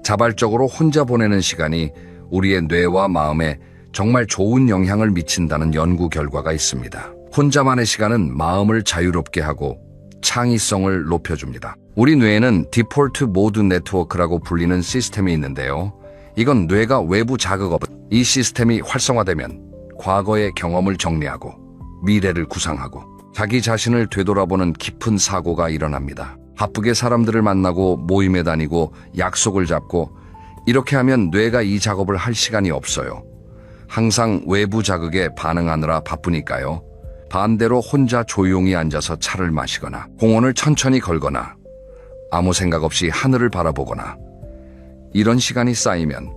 자발적으로 혼자 보내는 시간이 우리의 뇌와 마음에 정말 좋은 영향을 미친다는 연구 결과가 있습니다. 혼자만의 시간은 마음을 자유롭게 하고 창의성을 높여줍니다. 우리 뇌에는 디폴트 모드 네트워크라고 불리는 시스템이 있는데요. 이건 뇌가 외부 자극 없이 이 시스템이 활성화되면 과거의 경험을 정리하고 미래를 구상하고 자기 자신을 되돌아보는 깊은 사고가 일어납니다. 바쁘게 사람들을 만나고 모임에 다니고 약속을 잡고 이렇게 하면 뇌가 이 작업을 할 시간이 없어요. 항상 외부 자극에 반응하느라 바쁘니까요. 반대로 혼자 조용히 앉아서 차를 마시거나 공원을 천천히 걸거나 아무 생각 없이 하늘을 바라보거나 이런 시간이 쌓이면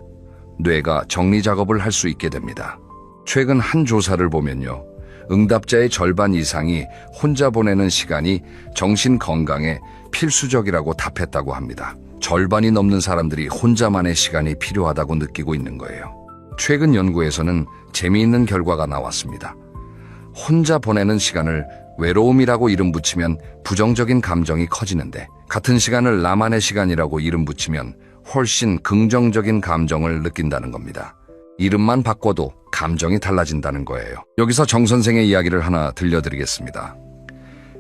뇌가 정리 작업을 할 수 있게 됩니다. 최근 한 조사를 보면요. 응답자의 절반 이상이 혼자 보내는 시간이 정신 건강에 필수적이라고 답했다고 합니다. 절반이 넘는 사람들이 혼자만의 시간이 필요하다고 느끼고 있는 거예요. 최근 연구에서는 재미있는 결과가 나왔습니다. 혼자 보내는 시간을 외로움이라고 이름 붙이면 부정적인 감정이 커지는데 같은 시간을 나만의 시간이라고 이름 붙이면 훨씬 긍정적인 감정을 느낀다는 겁니다. 이름만 바꿔도 감정이 달라진다는 거예요. 여기서 정 선생의 이야기를 하나 들려드리겠습니다.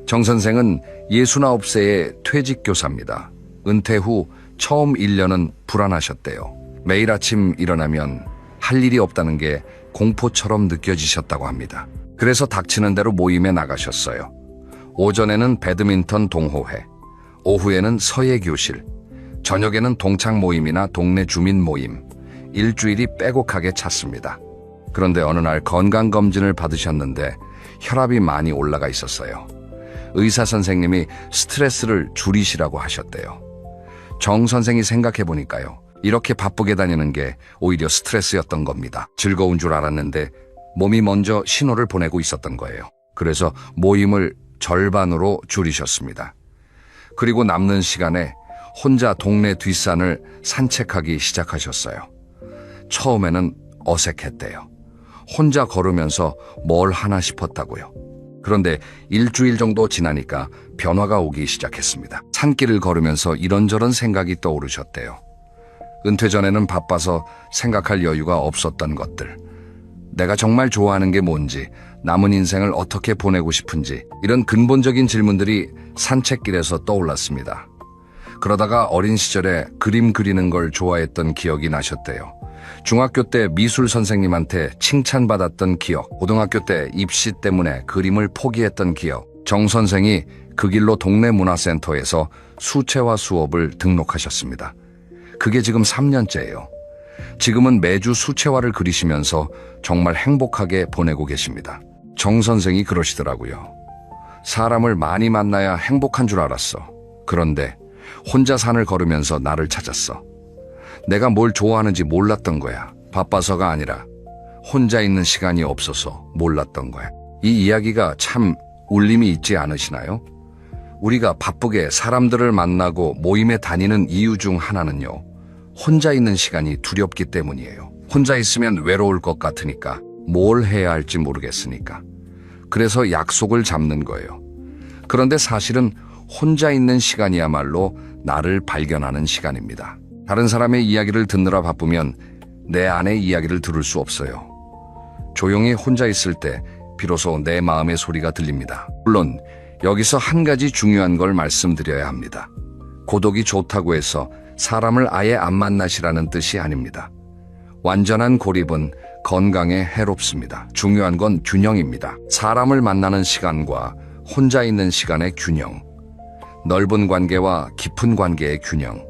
정 선생은 69세의 퇴직교사입니다. 은퇴 후 처음 1년은 불안하셨대요. 매일 아침 일어나면 할 일이 없다는 게 공포처럼 느껴지셨다고 합니다. 그래서 닥치는 대로 모임에 나가셨어요. 오전에는 배드민턴 동호회, 오후에는 서예교실, 저녁에는 동창 모임이나 동네 주민 모임, 일주일이 빼곡하게 찼습니다. 그런데 어느 날 건강검진을 받으셨는데 혈압이 많이 올라가 있었어요. 의사 선생님이 스트레스를 줄이시라고 하셨대요. 정 선생이 생각해 보니까요. 이렇게 바쁘게 다니는 게 오히려 스트레스였던 겁니다. 즐거운 줄 알았는데 몸이 먼저 신호를 보내고 있었던 거예요. 그래서 모임을 절반으로 줄이셨습니다. 그리고 남는 시간에 혼자 동네 뒷산을 산책하기 시작하셨어요. 처음에는 어색했대요. 혼자 걸으면서 뭘 하나 싶었다고요. 그런데 일주일 정도 지나니까 변화가 오기 시작했습니다. 산길을 걸으면서 이런저런 생각이 떠오르셨대요. 은퇴 전에는 바빠서 생각할 여유가 없었던 것들, 내가 정말 좋아하는 게 뭔지, 남은 인생을 어떻게 보내고 싶은지, 이런 근본적인 질문들이 산책길에서 떠올랐습니다. 그러다가 어린 시절에 그림 그리는 걸 좋아했던 기억이 나셨대요. 중학교 때 미술 선생님한테 칭찬받았던 기억, 고등학교 때 입시 때문에 그림을 포기했던 기억. 정 선생이 그 길로 동네 문화센터에서 수채화 수업을 등록하셨습니다. 그게 지금 3년째예요. 지금은 매주 수채화를 그리시면서 정말 행복하게 보내고 계십니다. 정 선생이 그러시더라고요. 사람을 많이 만나야 행복한 줄 알았어. 그런데 혼자 산을 걸으면서 나를 찾았어. 내가 뭘 좋아하는지 몰랐던 거야. 바빠서가 아니라 혼자 있는 시간이 없어서 몰랐던 거야. 이 이야기가 참 울림이 있지 않으시나요? 우리가 바쁘게 사람들을 만나고 모임에 다니는 이유 중 하나는요. 혼자 있는 시간이 두렵기 때문이에요. 혼자 있으면 외로울 것 같으니까, 뭘 해야 할지 모르겠으니까. 그래서 약속을 잡는 거예요. 그런데 사실은 혼자 있는 시간이야말로 나를 발견하는 시간입니다. 다른 사람의 이야기를 듣느라 바쁘면 내 안의 이야기를 들을 수 없어요. 조용히 혼자 있을 때 비로소 내 마음의 소리가 들립니다. 물론 여기서 한 가지 중요한 걸 말씀드려야 합니다. 고독이 좋다고 해서 사람을 아예 안 만나시라는 뜻이 아닙니다. 완전한 고립은 건강에 해롭습니다. 중요한 건 균형입니다. 사람을 만나는 시간과 혼자 있는 시간의 균형, 넓은 관계와 깊은 관계의 균형,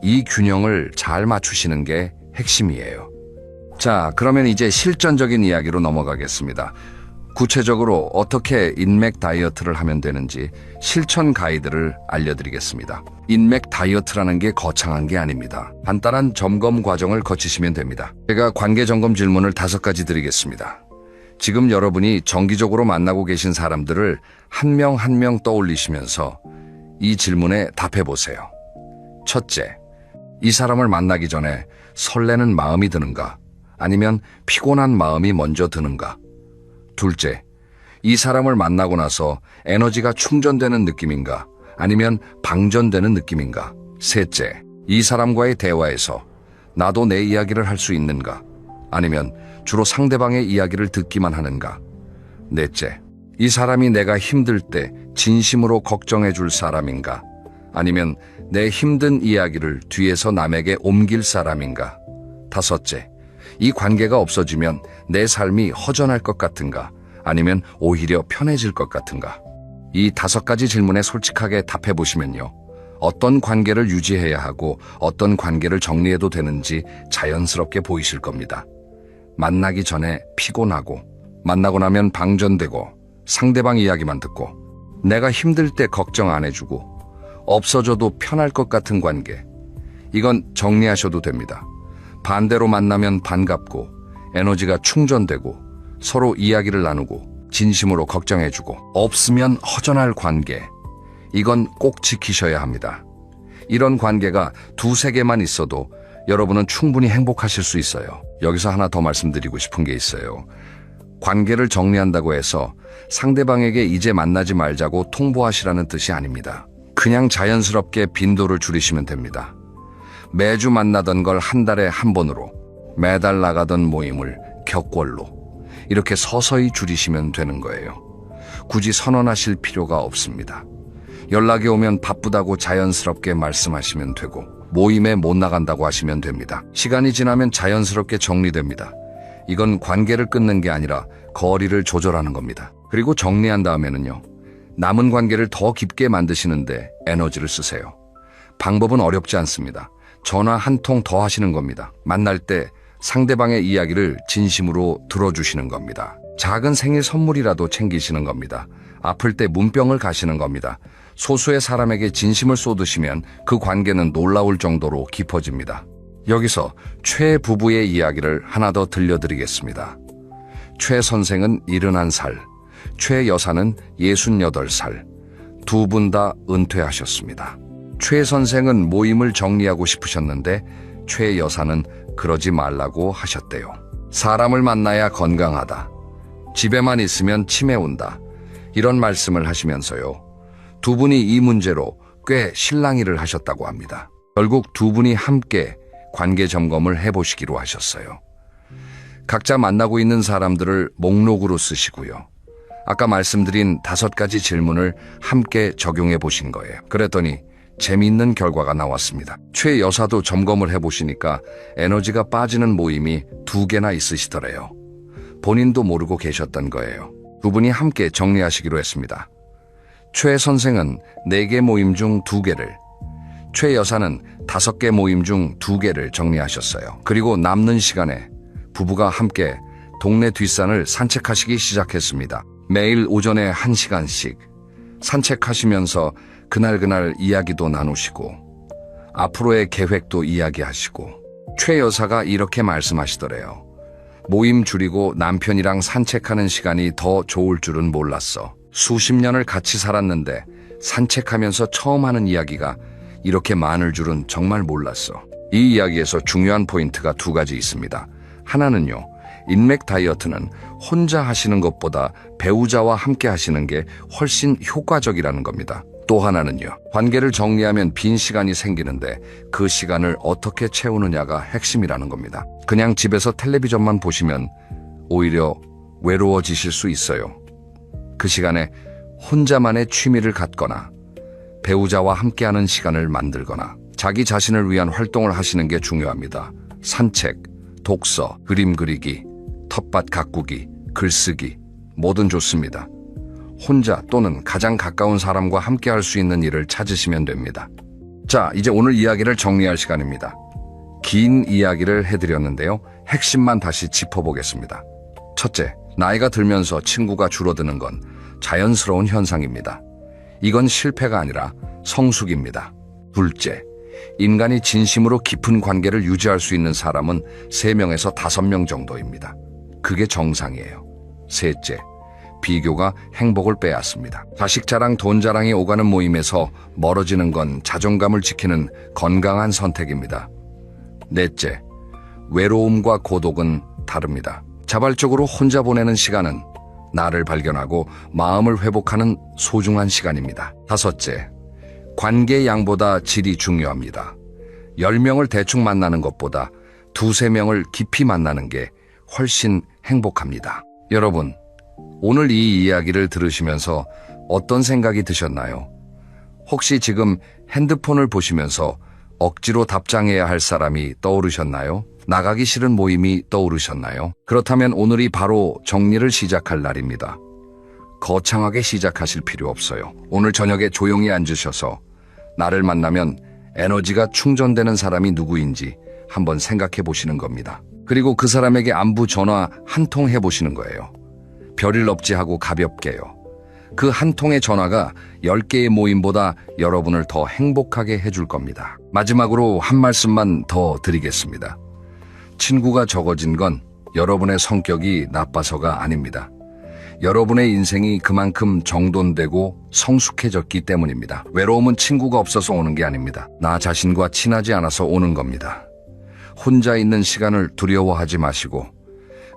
이 균형을 잘 맞추시는 게 핵심이에요. 자, 그러면 이제 실전적인 이야기로 넘어가겠습니다. 구체적으로 어떻게 인맥 다이어트를 하면 되는지 실천 가이드를 알려드리겠습니다. 인맥 다이어트라는 게 거창한 게 아닙니다. 간단한 점검 과정을 거치시면 됩니다. 제가 관계 점검 질문을 5가지 드리겠습니다. 지금 여러분이 정기적으로 만나고 계신 사람들을 한 명 한 명 떠올리시면서 이 질문에 답해 보세요. 첫째, 이 사람을 만나기 전에 설레는 마음이 드는가? 아니면 피곤한 마음이 먼저 드는가? 둘째, 이 사람을 만나고 나서 에너지가 충전되는 느낌인가? 아니면 방전되는 느낌인가? 셋째, 이 사람과의 대화에서 나도 내 이야기를 할 수 있는가? 아니면 주로 상대방의 이야기를 듣기만 하는가? 넷째, 이 사람이 내가 힘들 때 진심으로 걱정해 줄 사람인가? 아니면 내 힘든 이야기를 뒤에서 남에게 옮길 사람인가? 다섯째, 이 관계가 없어지면 내 삶이 허전할 것 같은가? 아니면 오히려 편해질 것 같은가? 이 5가지 질문에 솔직하게 답해 보시면요. 어떤 관계를 유지해야 하고 어떤 관계를 정리해도 되는지 자연스럽게 보이실 겁니다. 만나기 전에 피곤하고, 만나고 나면 방전되고, 상대방 이야기만 듣고 내가 힘들 때 걱정 안 해주고 없어져도 편할 것 같은 관계. 이건 정리하셔도 됩니다. 반대로 만나면 반갑고 에너지가 충전되고 서로 이야기를 나누고 진심으로 걱정해주고 없으면 허전할 관계. 이건 꼭 지키셔야 합니다. 이런 관계가 두세 개만 있어도 여러분은 충분히 행복하실 수 있어요. 여기서 하나 더 말씀드리고 싶은 게 있어요. 관계를 정리한다고 해서 상대방에게 이제 만나지 말자고 통보하시라는 뜻이 아닙니다. 그냥 자연스럽게 빈도를 줄이시면 됩니다. 매주 만나던 걸 한 달에 한 번으로, 매달 나가던 모임을 격월로 이렇게 서서히 줄이시면 되는 거예요. 굳이 선언하실 필요가 없습니다. 연락이 오면 바쁘다고 자연스럽게 말씀하시면 되고 모임에 못 나간다고 하시면 됩니다. 시간이 지나면 자연스럽게 정리됩니다. 이건 관계를 끊는 게 아니라 거리를 조절하는 겁니다. 그리고 정리한 다음에는요, 남은 관계를 더 깊게 만드시는데 에너지를 쓰세요. 방법은 어렵지 않습니다. 전화 한 통 더 하시는 겁니다. 만날 때 상대방의 이야기를 진심으로 들어주시는 겁니다. 작은 생일 선물이라도 챙기시는 겁니다. 아플 때 문병을 가시는 겁니다. 소수의 사람에게 진심을 쏟으시면 그 관계는 놀라울 정도로 깊어집니다. 여기서 최 부부의 이야기를 하나 더 들려드리겠습니다. 최 선생은 71살, 최 여사는 68살, 두 분 다 은퇴하셨습니다. 최 선생은 모임을 정리하고 싶으셨는데 최 여사는 그러지 말라고 하셨대요. 사람을 만나야 건강하다. 집에만 있으면 치매 온다. 이런 말씀을 하시면서요, 두 분이 이 문제로 꽤 실랑이를 하셨다고 합니다. 결국 두 분이 함께 관계 점검을 해보시기로 하셨어요. 각자 만나고 있는 사람들을 목록으로 쓰시고요. 아까 말씀드린 5가지 질문을 함께 적용해 보신 거예요. 그랬더니 재미있는 결과가 나왔습니다. 최 여사도 점검을 해보시니까 에너지가 빠지는 모임이 2개나 있으시더래요. 본인도 모르고 계셨던 거예요. 두 분이 함께 정리하시기로 했습니다. 최 선생은 4개 모임 중 2개를, 최 여사는 5개 모임 중 2개를 정리하셨어요. 그리고 남는 시간에 부부가 함께 동네 뒷산을 산책하시기 시작했습니다. 매일 오전에 1시간씩 산책하시면서 그날 이야기도 나누시고 앞으로의 계획도 이야기하시고, 최 여사가 이렇게 말씀하시더래요. 모임 줄이고 남편이랑 산책하는 시간이 더 좋을 줄은 몰랐어. 수십 년을 같이 살았는데 산책하면서 처음 하는 이야기가 이렇게 많을 줄은 정말 몰랐어. 이 이야기에서 중요한 포인트가 2가지 있습니다. 하나는요, 인맥 다이어트는 혼자 하시는 것보다 배우자와 함께 하시는 게 훨씬 효과적이라는 겁니다. 또 하나는요, 관계를 정리하면 빈 시간이 생기는데 그 시간을 어떻게 채우느냐가 핵심이라는 겁니다. 그냥 집에서 텔레비전만 보시면 오히려 외로워지실 수 있어요. 그 시간에 혼자만의 취미를 갖거나 배우자와 함께하는 시간을 만들거나 자기 자신을 위한 활동을 하시는 게 중요합니다. 산책, 독서, 그림 그리기, 텃밭 가꾸기, 글쓰기, 뭐든 좋습니다. 혼자 또는 가장 가까운 사람과 함께 할 수 있는 일을 찾으시면 됩니다. 자, 이제 오늘 이야기를 정리할 시간입니다. 긴 이야기를 해드렸는데요. 핵심만 다시 짚어보겠습니다. 첫째, 나이가 들면서 친구가 줄어드는 건 자연스러운 현상입니다. 이건 실패가 아니라 성숙입니다. 둘째, 인간이 진심으로 깊은 관계를 유지할 수 있는 사람은 3명에서 5명 정도입니다. 그게 정상이에요. 셋째, 비교가 행복을 빼앗습니다. 자식 자랑, 돈 자랑이 오가는 모임에서 멀어지는 건 자존감을 지키는 건강한 선택입니다. 넷째, 외로움과 고독은 다릅니다. 자발적으로 혼자 보내는 시간은 나를 발견하고 마음을 회복하는 소중한 시간입니다. 다섯째, 관계 양보다 질이 중요합니다. 10명을 대충 만나는 것보다 2~3명을 깊이 만나는 게 훨씬 행복합니다. 여러분, 오늘 이 이야기를 들으시면서 어떤 생각이 드셨나요? 혹시 지금 핸드폰을 보시면서 억지로 답장해야 할 사람이 떠오르셨나요? 나가기 싫은 모임이 떠오르셨나요? 그렇다면 오늘이 바로 정리를 시작할 날입니다. 거창하게 시작하실 필요 없어요. 오늘 저녁에 조용히 앉으셔서 나를 만나면 에너지가 충전되는 사람이 누구인지 한번 생각해 보시는 겁니다. 그리고 그 사람에게 안부 전화 한 통 해보시는 거예요. 별일 없지 하고 가볍게요. 그 한 통의 전화가 10개의 모임보다 여러분을 더 행복하게 해줄 겁니다. 마지막으로 한 말씀만 더 드리겠습니다. 친구가 적어진 건 여러분의 성격이 나빠서가 아닙니다. 여러분의 인생이 그만큼 정돈되고 성숙해졌기 때문입니다. 외로움은 친구가 없어서 오는 게 아닙니다. 나 자신과 친하지 않아서 오는 겁니다. 혼자 있는 시간을 두려워하지 마시고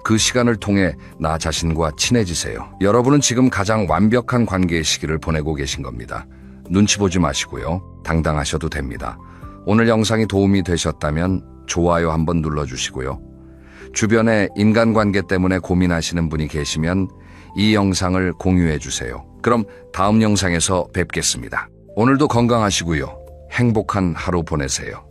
그 시간을 통해 나 자신과 친해지세요. 여러분은 지금 가장 완벽한 관계의 시기를 보내고 계신 겁니다. 눈치 보지 마시고요. 당당하셔도 됩니다. 오늘 영상이 도움이 되셨다면 좋아요 한번 눌러주시고요. 주변에 인간관계 때문에 고민하시는 분이 계시면 이 영상을 공유해 주세요. 그럼 다음 영상에서 뵙겠습니다. 오늘도 건강하시고요. 행복한 하루 보내세요.